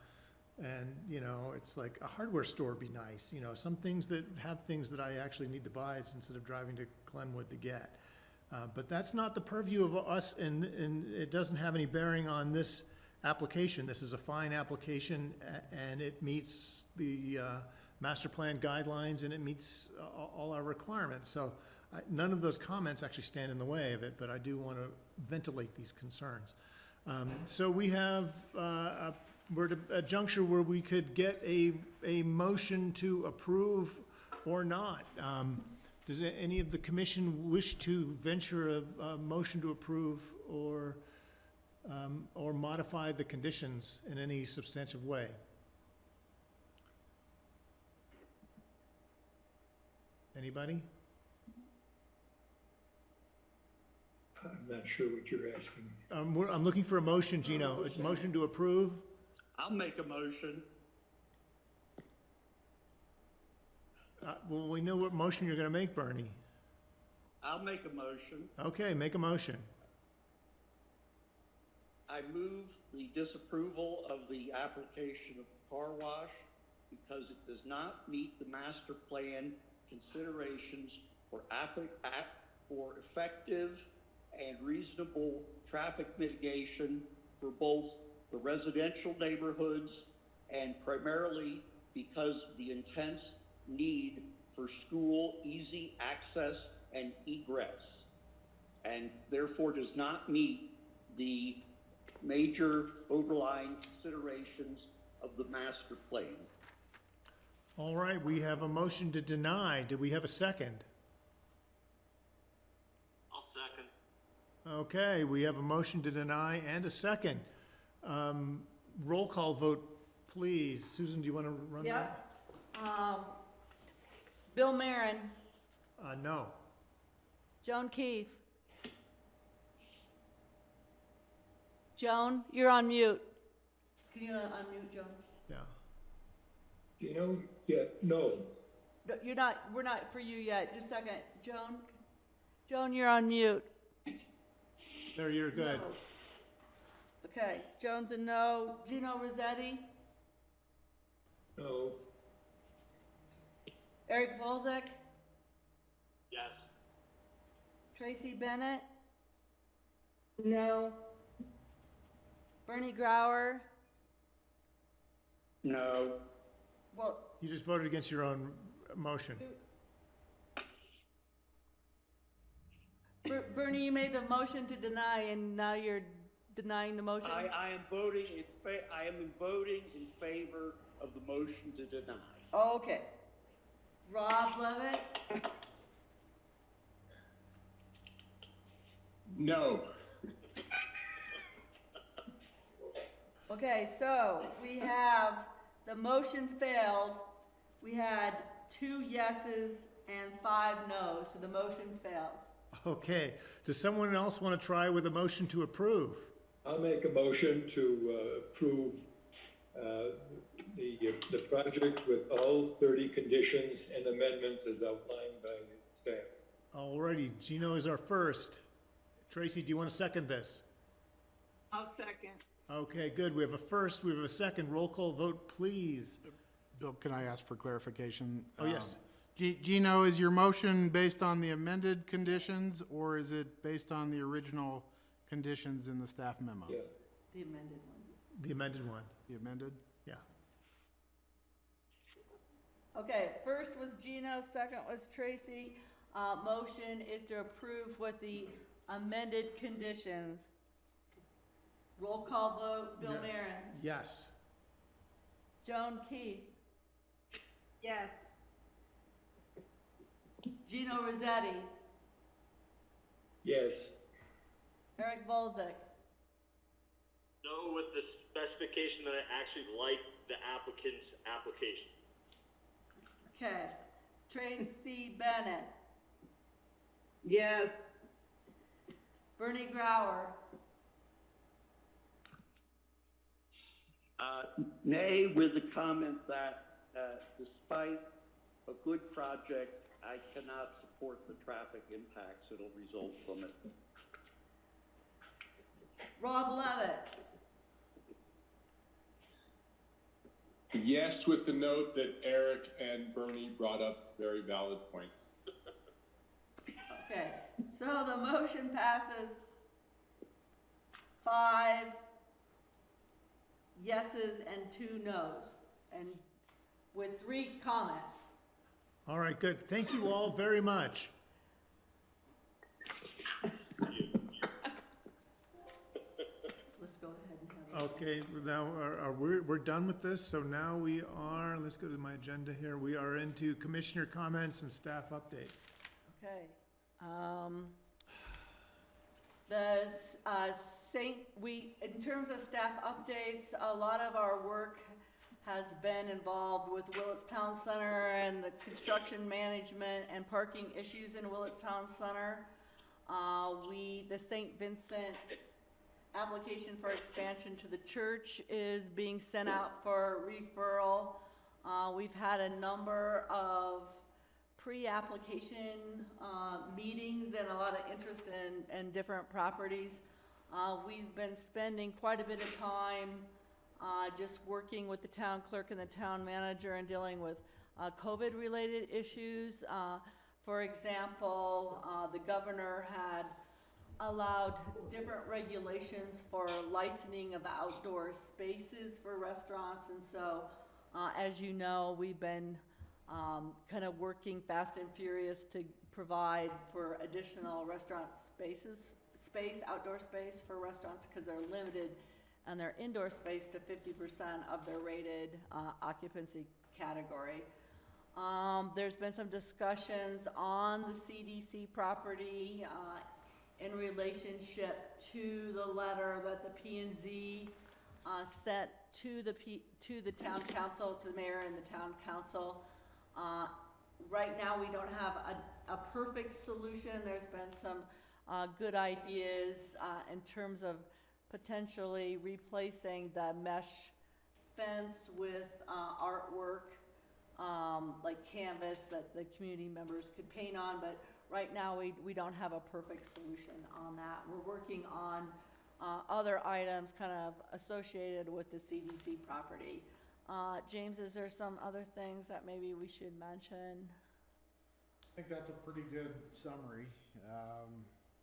And, you know, it's like a hardware store would be nice. You know, some things that have things that I actually need to buy instead of driving to Glenwood to get. But that's not the purview of us, and it doesn't have any bearing on this application. This is a fine application, and it meets the master plan guidelines, and it meets all our requirements. So none of those comments actually stand in the way of it, but I do want to ventilate these concerns. So we have, we're at a juncture where we could get a motion to approve or not. Does any of the commission wish to venture a motion to approve or modify the conditions in any substantive way? Anybody? I'm not sure what you're asking. I'm looking for a motion, Gino. A motion to approve? I'll make a motion. Well, we know what motion you're gonna make, Bernie. I'll make a motion. Okay, make a motion. I move the disapproval of the application of car wash because it does not meet the master plan considerations for for effective and reasonable traffic mitigation for both the residential neighborhoods and primarily because of the intense need for school easy access and egress, and therefore does not meet the major overlying considerations of the master plan. All right, we have a motion to deny. Do we have a second? I'll second. Okay, we have a motion to deny and a second. Roll call vote, please. Susan, do you want to run that? Yep. Bill Marin, No. Joan Keefe. Joan, you're on mute. Can you unmute Joan? Yeah. You know, yeah, no. No, you're not, we're not for you yet. Just a second. Joan, you're on mute. There, you're good. Okay, Joan's a no. Gino Rossetti? No. Eric Volzek? Yes. Tracy Bennett? No. Bernie Grauer? No. Well, You just voted against your own motion. Bernie, you made the motion to deny, and now you're denying the motion? I am voting in favor of the motion to deny. Okay. Rob Levitt? No. Okay, so we have, the motion failed. We had 2 yeses and 5 noes, so the motion fails. Okay, does someone else want to try with a motion to approve? I'll make a motion to approve the project with all 30 conditions and amendments as outlined by the staff. Alrighty, Gino is our first. Tracy, do you want to second this? I'll second. Okay, good. We have a first, we have a second. Roll call vote, please. Bill, can I ask for clarification? Oh, yes. Gino, is your motion based on the amended conditions, or is it based on the original conditions in the staff memo? Yeah. The amended ones. The amended one, The amended? yeah. Okay, first was Gino, second was Tracy. Motion is to approve with the amended conditions. Roll call vote, Bill Yeah. Marin. Yes. Joan Keefe. Yes. Gino Rossetti. Yes. Eric Volzek. No, with the specification that I actually like the applicant's application. Okay. Tracy Bennett. Yes. Bernie Grauer. Nay, with the comment that despite a good project, I cannot support the traffic impacts that'll result from it. Rob Levitt. Yes, with the note that Eric and Bernie brought up very valid points. Okay. So the motion passes 5 yeses and 2 nos, and with 3 comments. All right, good. Thank you all very much. Let's go ahead and have it. Okay, now, we're done with this, so now we are, let's go to my agenda here. We are into commissioner comments and staff updates. Okay. In terms of staff updates, a lot of our work has been involved with Willits Town Center and the construction management and parking issues in Willits Town Center. The St. Vincent application for expansion to the church is being sent out for referral. We've had a number of pre-application meetings and a lot of interest in different properties. We've been spending quite a bit of time just working with the town clerk and the town manager and dealing with COVID-related issues. For example, the governor had allowed different regulations for licensing of outdoor spaces for restaurants, and so, as you know, we've been kind of working fast and furious to provide for additional restaurant outdoor space for restaurants, because they're limited and their indoor space to 50% of their rated occupancy category. There's been some discussions on the CDC property in relationship to the letter that the P&Z sent to the town council, to the mayor and the town council. Right now, we don't have a perfect solution. There's been some good ideas in terms of potentially replacing the mesh fence with artwork, like canvas that the community members could paint on, but right now we don't have a perfect solution on that. We're working on other items kind of associated with the CDC property. James, is there some other things that maybe we should mention? I think that's a pretty good summary.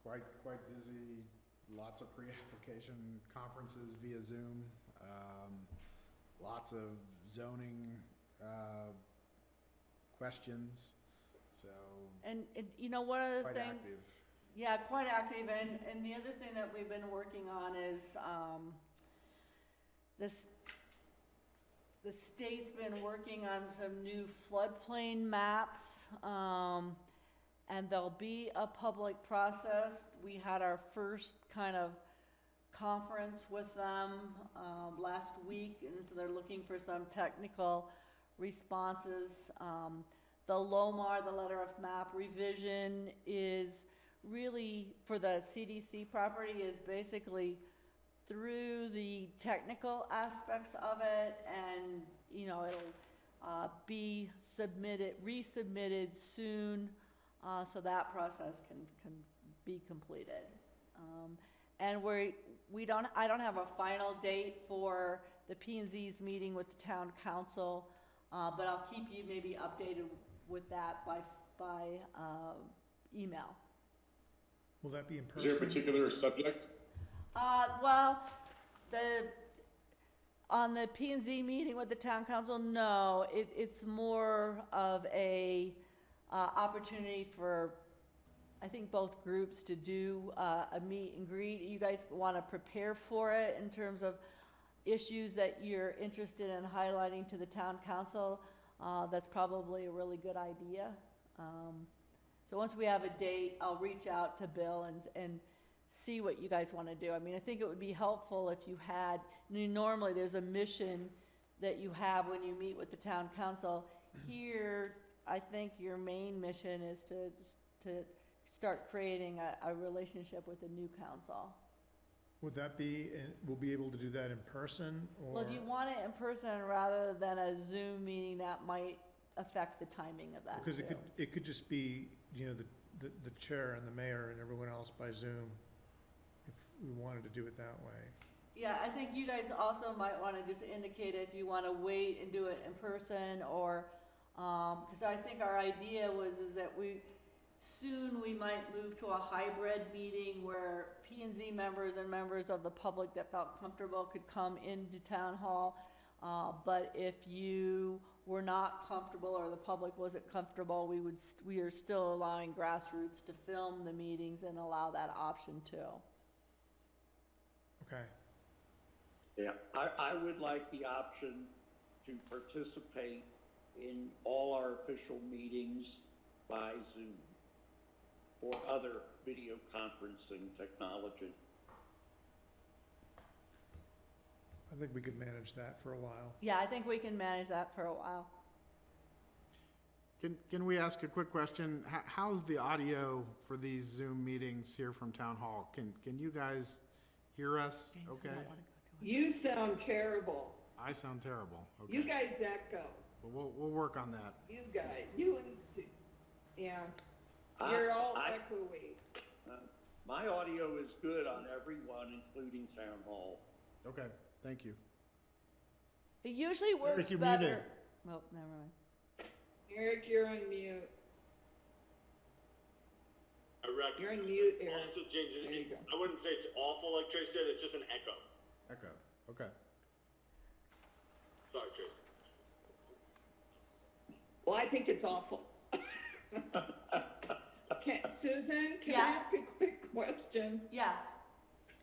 Quite busy, lots of pre-application conferences via Zoom, lots of zoning questions, so. And you know, one other quite thing. active. Yeah, quite active, and the other thing that we've been working on is, the state's been working on some new floodplain maps, and there'll be a public process. We had our first kind of conference with them last week, and so they're looking for some technical responses. The LOMAR, the letter of map revision, is really, for the CDC property, is basically through the technical aspects of it, and, you know, it'll be resubmitted soon, so that process can be completed. And I don't have a final date for the P&Z's meeting with the town council, but I'll keep you maybe updated with that by email. Will that be in Is there a person? particular subject? Well, on the P&Z meeting with the town council, no, it's more of a opportunity for, I think, both groups to do a meet and greet. You guys want to prepare for it in terms of issues that you're interested in highlighting to the town council. That's probably a really good idea. So once we have a date, I'll reach out to Bill and see what you guys want to do. I mean, I think it would be helpful if you had, normally there's a mission that you have when you meet with the town council. Here, I think your main mission is to start creating a relationship with the new council. Would that be, we'll be able to do that in person, or? Well, if you want it in person rather than a Zoom meeting, that might affect the timing of that. Because too. it could just be, you know, the chair and the mayor and everyone else by Zoom, if we wanted to do it that way. Yeah, I think you guys also might want to just indicate if you want to wait and do it in person, or, because I think our idea is that we soon we might move to a hybrid meeting where P and Z members and members of the public that felt comfortable could come into town hall. But if you were not comfortable or the public wasn't comfortable, we are still allowing grassroots to film the meetings and allow that option too. Okay. Yeah, I would like the option to participate in all our official meetings by Zoom or other video conferencing technology. I think we could manage that for a while. Yeah, I think we can manage that for a while. Can we ask a quick question? How's the audio for these Zoom meetings here from Town Hall? Can you guys hear us okay? You sound terrible. I sound terrible, okay. You guys echo. Well, we'll work on that. You guys, you and, yeah. You're all echoey. My audio is good on everyone, including Town Hall. Okay, thank you. It usually works Eric, you're better. muted. Well, never mind. Eric, you're on mute. I reckon. You're on mute, Eric. Also, James, There you go. I wouldn't say it's awful like Trace said, it's just an echo. Echo, okay. Sorry, Trace. Well, I think it's awful. Susan, can Yeah. I ask a quick question? Yeah,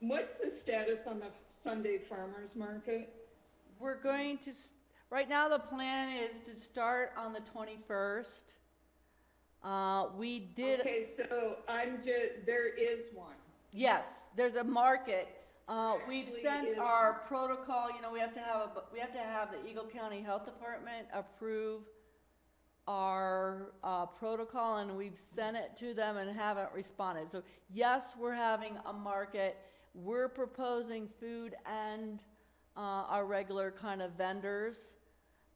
What's the status on the Sunday farmers market? we're going to, right now the plan is to start on the 21st. We did. Okay, so there is one. Yes, there's a market. We've Actually, sent is- our protocol, you know, we have to have the Eagle County Health Department approve our, protocol, and we've sent it to them and haven't responded. So yes, we're having a market. We're proposing food and, our regular kind of vendors.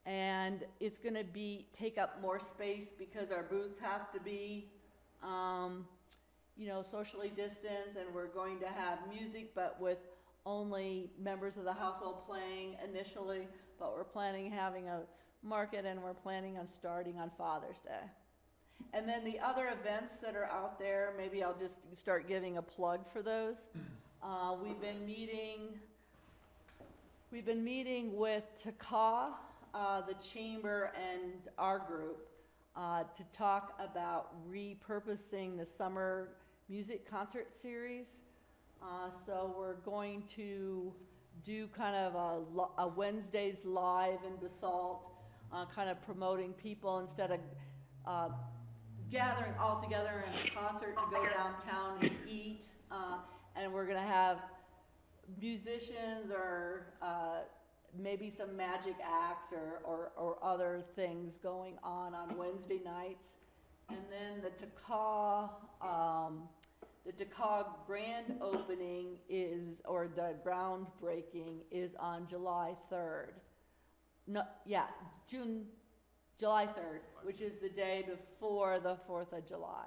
And it's gonna take up more space because our booths have to be, you know, socially distanced, and we're going to have music, but with only members of the household playing initially, but we're planning having a market, and we're planning on starting on Father's Day. And then the other events that are out there, maybe I'll just start giving a plug for those. We've been meeting with TACA, the chamber and our group, to talk about repurposing the summer music concert series. So we're going to do kind of a Wednesdays live in Basalt, kind of promoting people instead of gathering all together in a concert to go downtown and eat. And we're gonna have musicians or maybe some magic acts or other things going on Wednesday nights. And then the TACA grand opening or the groundbreaking is on July 3rd. No, yeah, July 3rd, which is the day before the 4th of July.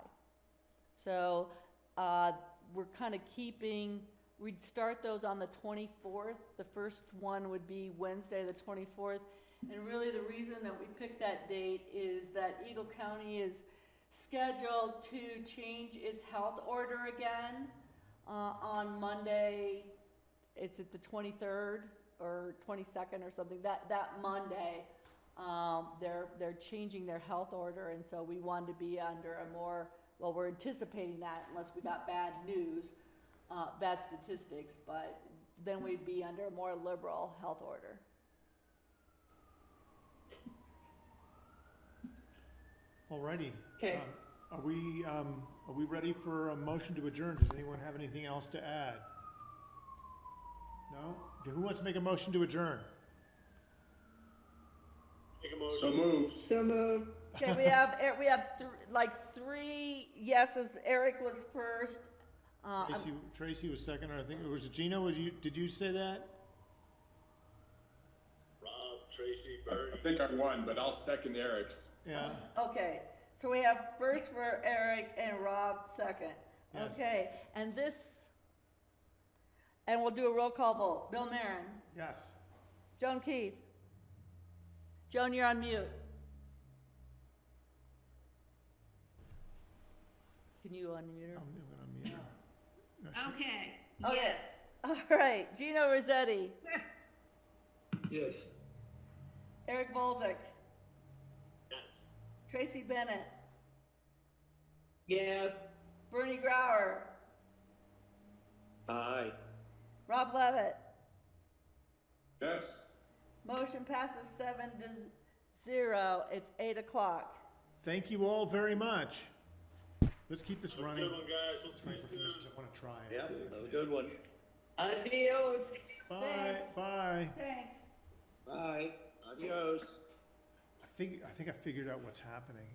So, we're kind of we'd start those on the 24th. The first one would be Wednesday, the 24th. And really the reason that we picked that date is that Eagle County is scheduled to change its health order again on Monday. It's at the 23rd or 22nd or something. That Monday, they're changing their health order, and so we wanted to be under a more, well, we're anticipating that unless we got bad news. Bad statistics, but then we'd be under a more liberal health order. Alrighty. Okay. Are we ready for a motion to adjourn? Does anyone have anything else to add? No? Who wants to make a motion to adjourn? Take a motion. So moved. So moved. Okay, we have three yeses. Eric was first. Tracy was second, or I think, was it Gino? Did you say that? Rob, Tracy, Bernie. I think I won, but I'll second Eric's. Yeah. Okay, so we have first for Eric and Rob second. Yes. Okay, and we'll do a roll call vote. Bill Marin, Yes. Joan Keefe. Joan, you're on mute. Can you unmute her? I'm gonna mute her. No, she- Okay. Okay. All right, Gino Rossetti, Yes. Eric Volzek, Yes. Tracy Bennett, Yes. Bernie Grauer, Aye. Rob Levitt. Yes. Motion passes 7-0. It's 8 o'clock. Thank you all very much. Let's keep this running. Good one, guys. We'll Let's see run you for a few minutes, soon. 'cause I wanna try it. Yep, that was a good one. Adios. Bye, Thanks. bye. Thanks. Bye. Adios. I think I figured out what's happening.